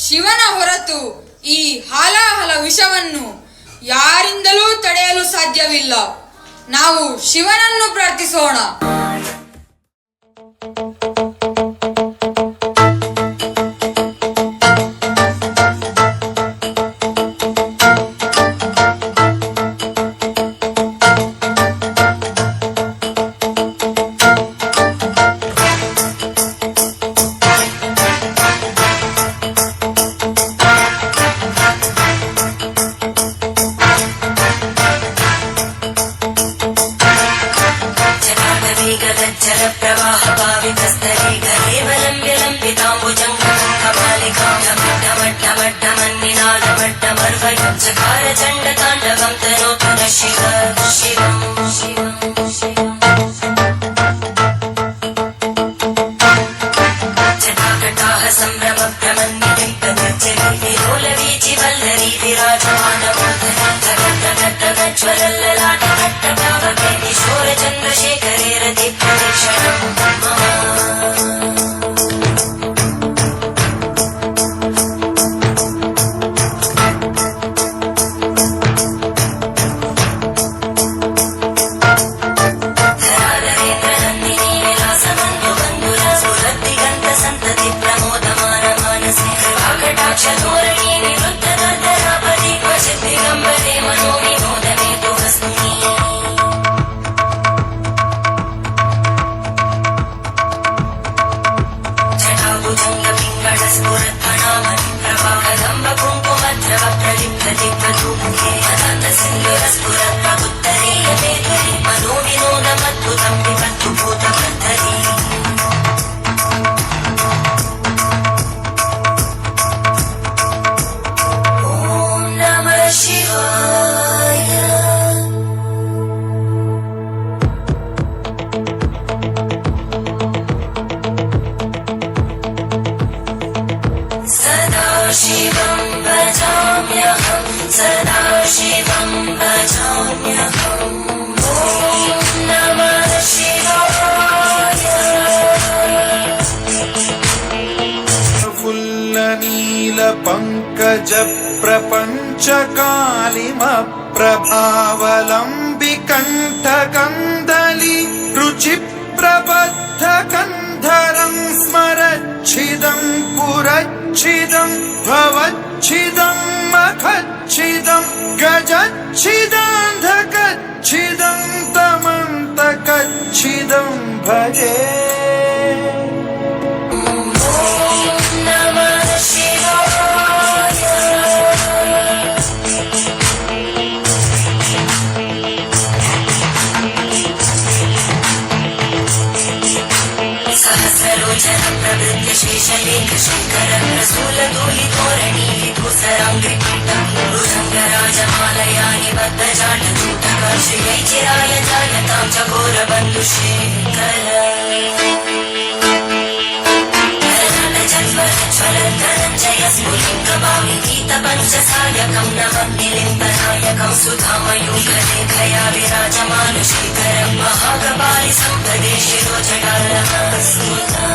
Speaker 2: ಶಿವನ ಹೊರತು ಈ ಹಾಲಾಹಲ ವಿಷವನ್ನು ಯಾರಿಂದಲೂ ತಡೆಯಲು ಸಾಧ್ಯವಿಲ್ಲ. ನಾವು ಶಿವನನ್ನು ಪ್ರಾರ್ಥಿಸೋಣ.
Speaker 10: चण्डताण्डवं तनोतु न शिव शिवं शिवं शिवं जटाकटाः सम्भ्रमभ्रमन्निलोलवीचि वल्लरी विराजमानमोदज्वलल्ललाटकट्टपावके किशोरचन्द्रशेखरे रति प्रदक्षिणं मम
Speaker 12: ಸಿಂಧುರ ಸ್ಫುರತ್ತ ಉತ್ತರೀಯ ಮೇಧರಿ ಮನೋವಿನೋದ ಮತ್ತು ತಂಬಿ ಮತ್ತು ಭೂತ ಪದ್ಧತಿ ಓಂ ನಮಃ ಶಿವಾಯ शिवं भजाम्यहं सदा शिवं भजाम्यहम् ॐ नमः शिवाय
Speaker 9: फुल्ल नील पंकज प्रपंच कालिम प्रभावलंबि कंठ कंदली रुचि प्रबद्ध कंधरं स्मरच्छिदं पुरच्छिदं भवच्छिदं मखच्छिदं गजच्छिदान्धकच्छिदं तमन्तकच्छिदं भजे सहस्रलोचनं प्रवृत्य शेषलेख शङ्करं रसूलधूलितोरणी विभूसराङ्घ्रिपीठं भुजङ्गराजमालया निबद्धजाटचूटकर्षियै चिराय जायतां च घोरबन्धुशेखर ज्वलन्तरञ्जय स्फुलिङ्गभाविगीतपञ्चसायकं नवद्दिलिम्बनायकं सुधामयूखलेखया विराजमानुशेखरं महाकपालि सम्पदे शिरोजटालस्मुता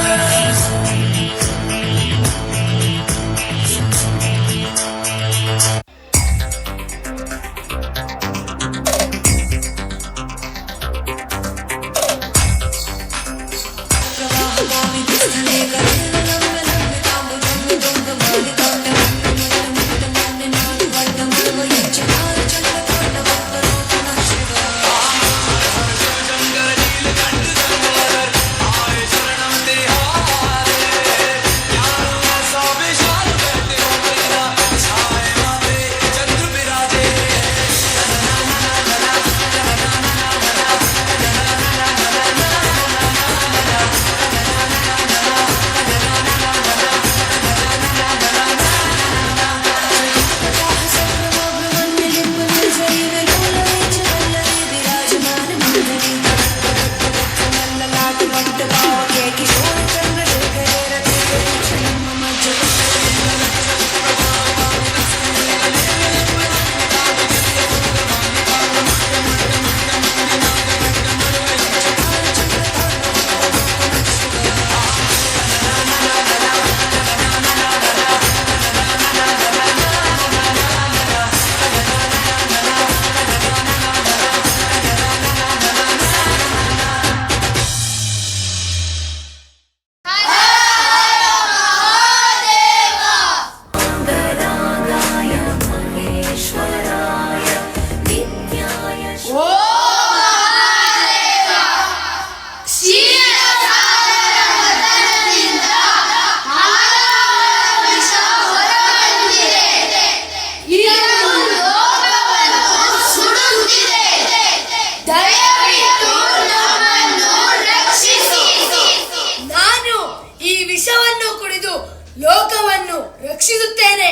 Speaker 1: ಲೋಕವನ್ನು ರಕ್ಷಿಸುತ್ತೇನೆ.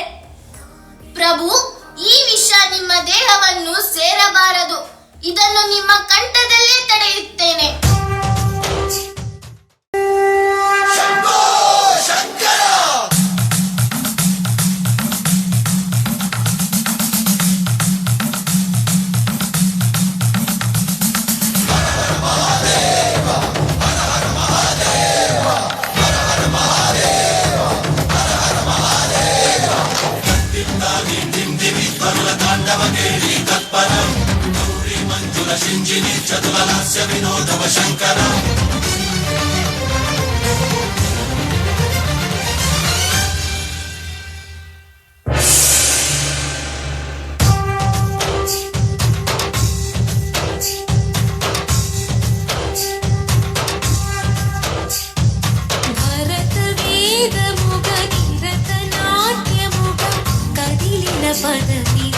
Speaker 3: ಪ್ರಭು, ಈ ವಿಷ ನಿಮ್ಮ ದೇಹವನ್ನು ಸೇರಬಾರದು. ಇದನ್ನು ನಿಮ್ಮ ಕಂಠದಲ್ಲೇ ತಡೆಯುತ್ತೇನೆ.
Speaker 10: ಚತುರಲಾಸ್ಯ ವಿನೋದವ ಶಂಕರ
Speaker 12: ಭರತ ವೇದ ಮುಗ ಕಿರತ ನಾಟ್ಯ ಮುಗ ಕದಿಲಿನ ಪದವಿ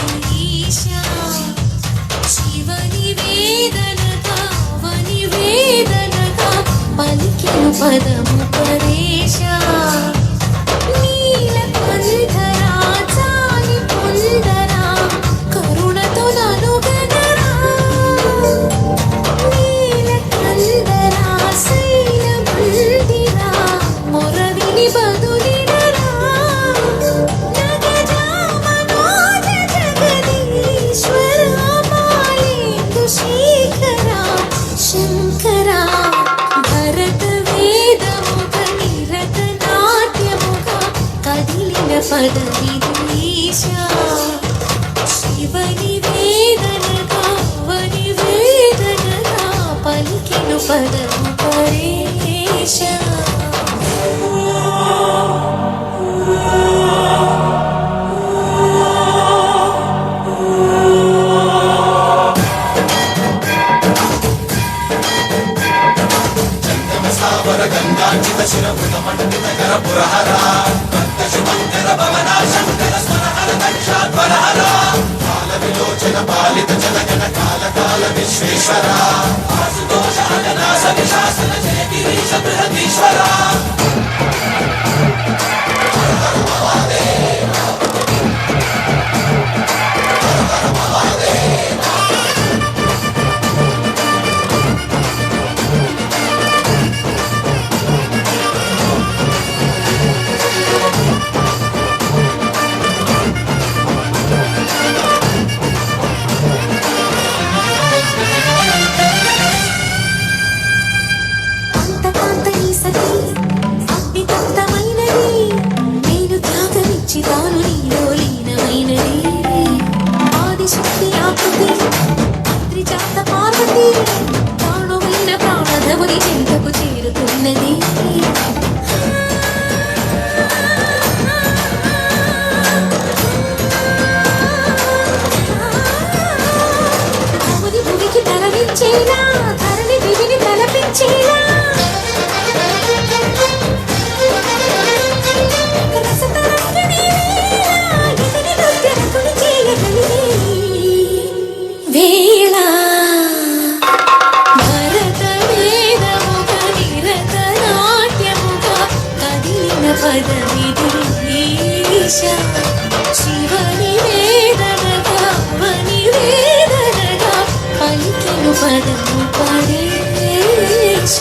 Speaker 12: ಈಶ పదము పరేశ నీలకంఠరా చాలి పొందరా కరుణతో నను గనరా నీలకంఠరా శైల మందిరా మొరవిని బదులినరా నగజా మనోజ జగదీశ్వరా మాలిందు శేఖరా శంకరా భరత వేదముగ నిరత నాట్యముగ కదిలిన పదవిదేశ శివని వేదనగా వని వేదనగా పలికిను పదము పరేశ
Speaker 10: గంగాంచిత శిరభృత మండిత కర పురహర కందశి మందిర భవన శంకర స్వరహర దక్షాధ్వరహర కాల విలోచన పాలిత జనగణ కాల కాల విశ్వేశ్వర ఆశుతోష అగనాశ శాసన జయ గిరీశ బృహదీశ్వర తాను నీలో లీనమైనది ఆదిశక్తి ఆకృతి త్రిజాత పార్వతి ప్రాణమైన ప్రాణధముని చెంతకు చేరుతున్నది భూమి భూమికి తరలించేలా ధరణి దివిని తలపించేలా వేళ భరత వేదముగ నిరత నాట్యముగ కదిలిన పదవిదేశ శివని వేదనగా వని వేదనగా పలికిను పదము పరేశ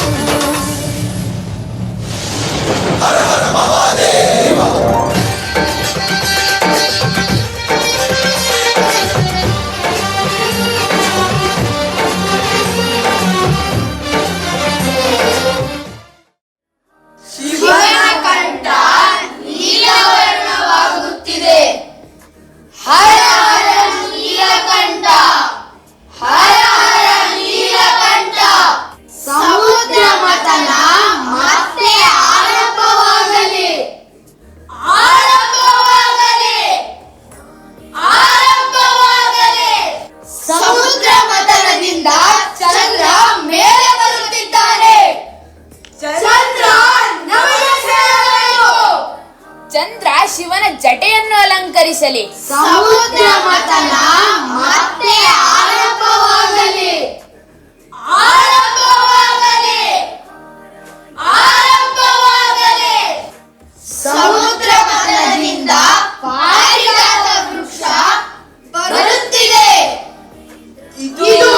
Speaker 10: హర హర మహాదేవ
Speaker 2: ಚಂದ್ರ ಶಿವನ ಜಟೆಯನ್ನು ಅಲಂಕರಿಸಲಿ
Speaker 1: ಸಮುದ್ರ ಮಥನ ಮತ್ತೆ ಆರಂಭವಾಗಲಿ ಆರಂಭವಾಗಲಿ ಆರಂಭವಾಗಲಿ ಸಮುದ್ರ ಮಥನದಿಂದ ಪಾರಿಜಾತ ವೃಕ್ಷ ಬರುತ್ತಿದೆ ಇದು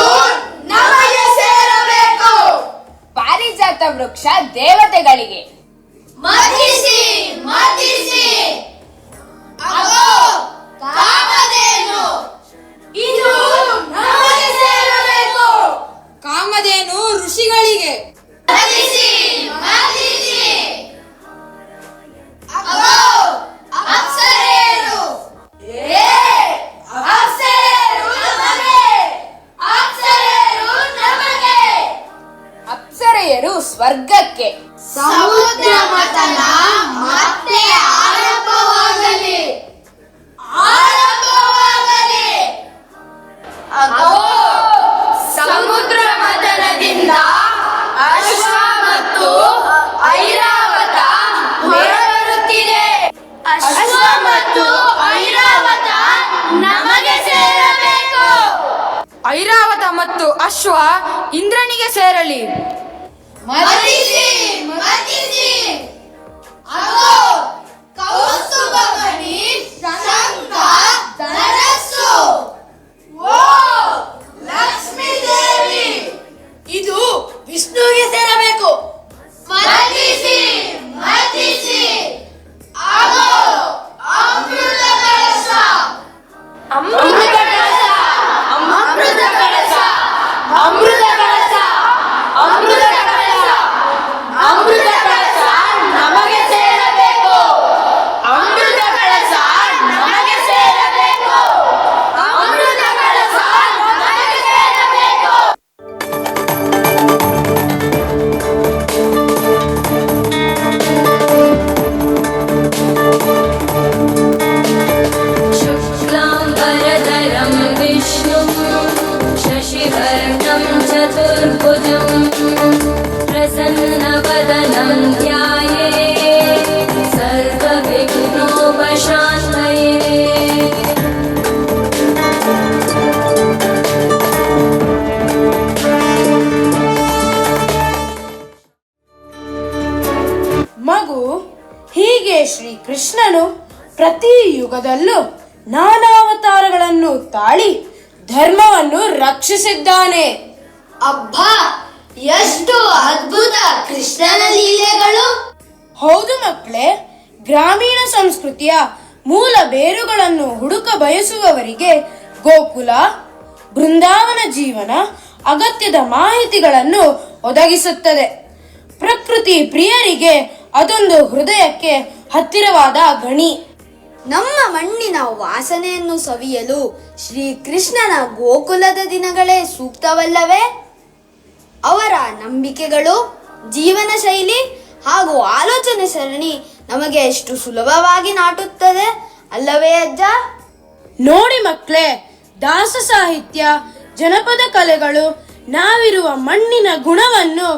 Speaker 1: ನಮಗೆ ಸೇರಬೇಕು
Speaker 2: ಪಾರಿಜಾತ ವೃಕ್ಷ ದೇವತೆಗಳಿಗೆ
Speaker 1: ಮತಿಸಿ ಮತಿಸಿ ಅಗೋ ಕಾಮಧೇನು ಇದು ನಮಗೆ ಸೇರಬೇಕು
Speaker 2: ಕಾಮಧೇನು ಋಷಿಗಳಿಗೆ
Speaker 1: ಮತಿಸಿ ಮತಿಸಿ ಅಗೋ ಅಪ್ಸರೆಯರು ಅಪ್ಸರೆಯರು ನಮಗೆ ಅಪ್ಸರೆಯರು ನಮಗೆ
Speaker 2: ಅಪ್ಸರೆಯರು ಸ್ವರ್ಗಕ್ಕೆ
Speaker 1: ಸಮುದ್ರ ಮಥನ ಮತ್ತೆ ಆರಂಭವಾಗಲಿ ಆರಂಭವಾಗಲಿ ಅಗೋ ಸಮುದ್ರ ಮಥನದಿಂದ ಅಶ್ವ ಮತ್ತು ಐರಾವತ ಹೊರಬರುತ್ತಿದೆ ಅಶ್ವ ಮತ್ತು ಐರಾವತ ನಮಗೆ ಸೇರಬೇಕು
Speaker 2: ಐರಾವತ ಮತ್ತು ಅಶ್ವ ಇಂದ್ರನಿಗೆ ಸೇರಲಿ
Speaker 1: ಮತಿಸಿ ಮತಿಸಿ ಅದೋ ಕೌಸ್ತುಭಮಣಿ ಶಂಖ ಧರಸ್ಸು. ಓ ಲಕ್ಷ್ಮೀ ದೇವಿ,
Speaker 7: ಇದು ವಿಷ್ಣುವಿಗೆ ಸೇರಬೇಕು.
Speaker 1: ಮತಿಸಿ ಮತಿಸಿ ಅದೋ ಅಮೃತ ಕಳಶ.
Speaker 6: ಅಮೃತ ಕಳಶ, ಅಮೃತ ಕಳಶ, ಅಮೃತ ಕಳಶ, ಅಮೃತ ಕಳಶ, ಅಮೃತ ಕಳಶ ನಮಗೆ ಸೇರಬೇಕು. ಅಮೃತ ಕಳಶ ನಮಗೆ ಸೇರಬೇಕು. ಅಮೃತ ಕಳಶ ನಮಗೆ ಸೇರಬೇಕು.
Speaker 12: शुक्लाम्बरधरं विष्णुं शशिवर्णं चतुर्भुजं प्रसन्नवदनं ध्यायेत् सर्वविघ्नोपशान्तये.
Speaker 11: ಮಗು, ಹೀಗೆ ಶ್ರೀಕೃಷ್ಣನು ಪ್ರತಿ ಯುಗದಲ್ಲೂ ನಾನಾವತಾರಗಳನ್ನು ತಾಳಿ ಧರ್ಮವನ್ನು ರಕ್ಷಿಸಿದ್ದಾನೆ.
Speaker 1: ಅಬ್ಬಾ, ಎಷ್ಟು ಅದ್ಭುತ ಕೃಷ್ಣನ ಲೀಲೆಗಳು.
Speaker 11: ಹೌದು ಮಕ್ಕಳೇ, ಗ್ರಾಮೀಣ ಸಂಸ್ಕೃತಿಯ ಮೂಲ ಬೇರುಗಳನ್ನು ಹುಡುಕ ಬಯಸುವವರಿಗೆ ಗೋಕುಲ, ಬೃಂದಾವನ ಜೀವನ ಅಗತ್ಯದ ಮಾಹಿತಿಗಳನ್ನು ಒದಗಿಸುತ್ತದೆ. ಪ್ರಕೃತಿ ಪ್ರಿಯರಿಗೆ ಅದೊಂದು ಹೃದಯಕ್ಕೆ ಹತ್ತಿರವಾದ ಗಣಿ.
Speaker 1: ನಮ್ಮ ಮಣ್ಣಿನ ವಾಸನೆಯನ್ನು ಸವಿಯಲು ಶ್ರೀಕೃಷ್ಣನ ಗೋಕುಲದ ದಿನಗಳೇ ಸೂಕ್ತವಲ್ಲವೇ? ಅವರ ನಂಬಿಕೆಗಳು, ಜೀವನ ಶೈಲಿ ಹಾಗೂ ಆಲೋಚನೆ ಸರಣಿ ನಮಗೆ ಎಷ್ಟು ಸುಲಭವಾಗಿ ನಾಟುತ್ತದೆ ಅಲ್ಲವೇ ಅಜ್ಜ?
Speaker 11: ನೋಡಿ ಮಕ್ಕಳೇ, ದಾಸ ಸಾಹಿತ್ಯ, ಜನಪದ ಕಲೆಗಳು ನಾವಿರುವ ಮಣ್ಣಿನ ಗುಣವನ್ನು,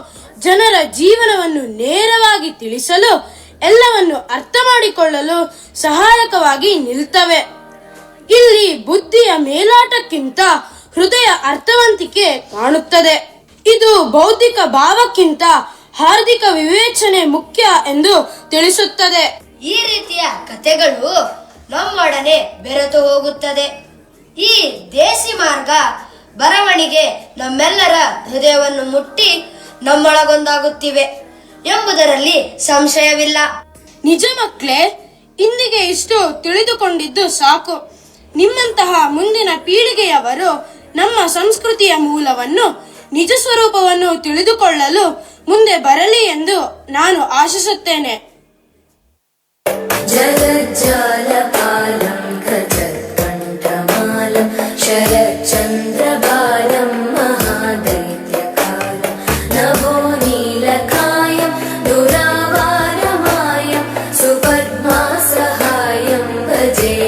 Speaker 11: ಜನರ ಜೀವನವನ್ನು ನೇರವಾಗಿ ತಿಳಿಸಲು, ಎಲ್ಲವನ್ನು ಅರ್ಥ ಮಾಡಿಕೊಳ್ಳಲು ಸಹಾಯಕವಾಗಿ ನಿಲ್ತವೆ. ಇಲ್ಲಿ ಬುದ್ಧಿಯ ಮೇಲಾಟಕ್ಕಿಂತ ಹೃದಯ ಅರ್ಥವಂತಿಕೆ ಕಾಣುತ್ತದೆ. ಇದು ಬೌದ್ಧಿಕ ಭಾವಕ್ಕಿಂತ ಹಾರ್ದಿಕ ವಿವೇಚನೆ ಮುಖ್ಯ ಎಂದು ತಿಳಿಸುತ್ತದೆ.
Speaker 1: ಈ ರೀತಿಯ ಕಥೆಗಳು ನಮ್ಮೊಡನೆ ಬೆರೆತು ಹೋಗುತ್ತದೆ. ಈ ದೇಸಿ ಮಾರ್ಗ ಬರವಣಿಗೆ ನಮ್ಮೆಲ್ಲರ ಹೃದಯವನ್ನು ಮುಟ್ಟಿ ನಮ್ಮೊಳಗೊಂದಾಗುತ್ತಿವೆ ಎಂಬುದರಲ್ಲಿ ಸಂಶಯವಿಲ್ಲ.
Speaker 11: ನಿಜ ಮಕ್ಕಳೇ, ಇಂದಿಗೆ ಇಷ್ಟು ತಿಳಿದುಕೊಂಡಿದ್ದು ಸಾಕು. ನಿಮ್ಮಂತಹ ಮುಂದಿನ ಪೀಳಿಗೆಯವರು ನಮ್ಮ ಸಂಸ್ಕೃತಿಯ ಮೂಲವನ್ನು, ನಿಜ ಸ್ವರೂಪವನ್ನು ತಿಳಿದುಕೊಳ್ಳಲು ಮುಂದೆ ಬರಲಿ ಎಂದು ನಾನು ಆಶಿಸುತ್ತೇನೆ.
Speaker 12: जगज्जालपालं गजत्कण्ठमालं शरच्चन्द्रबालं महादैत्यकालं नभो नीलकायं दुरावारमायं सुपद्मासहायं भजे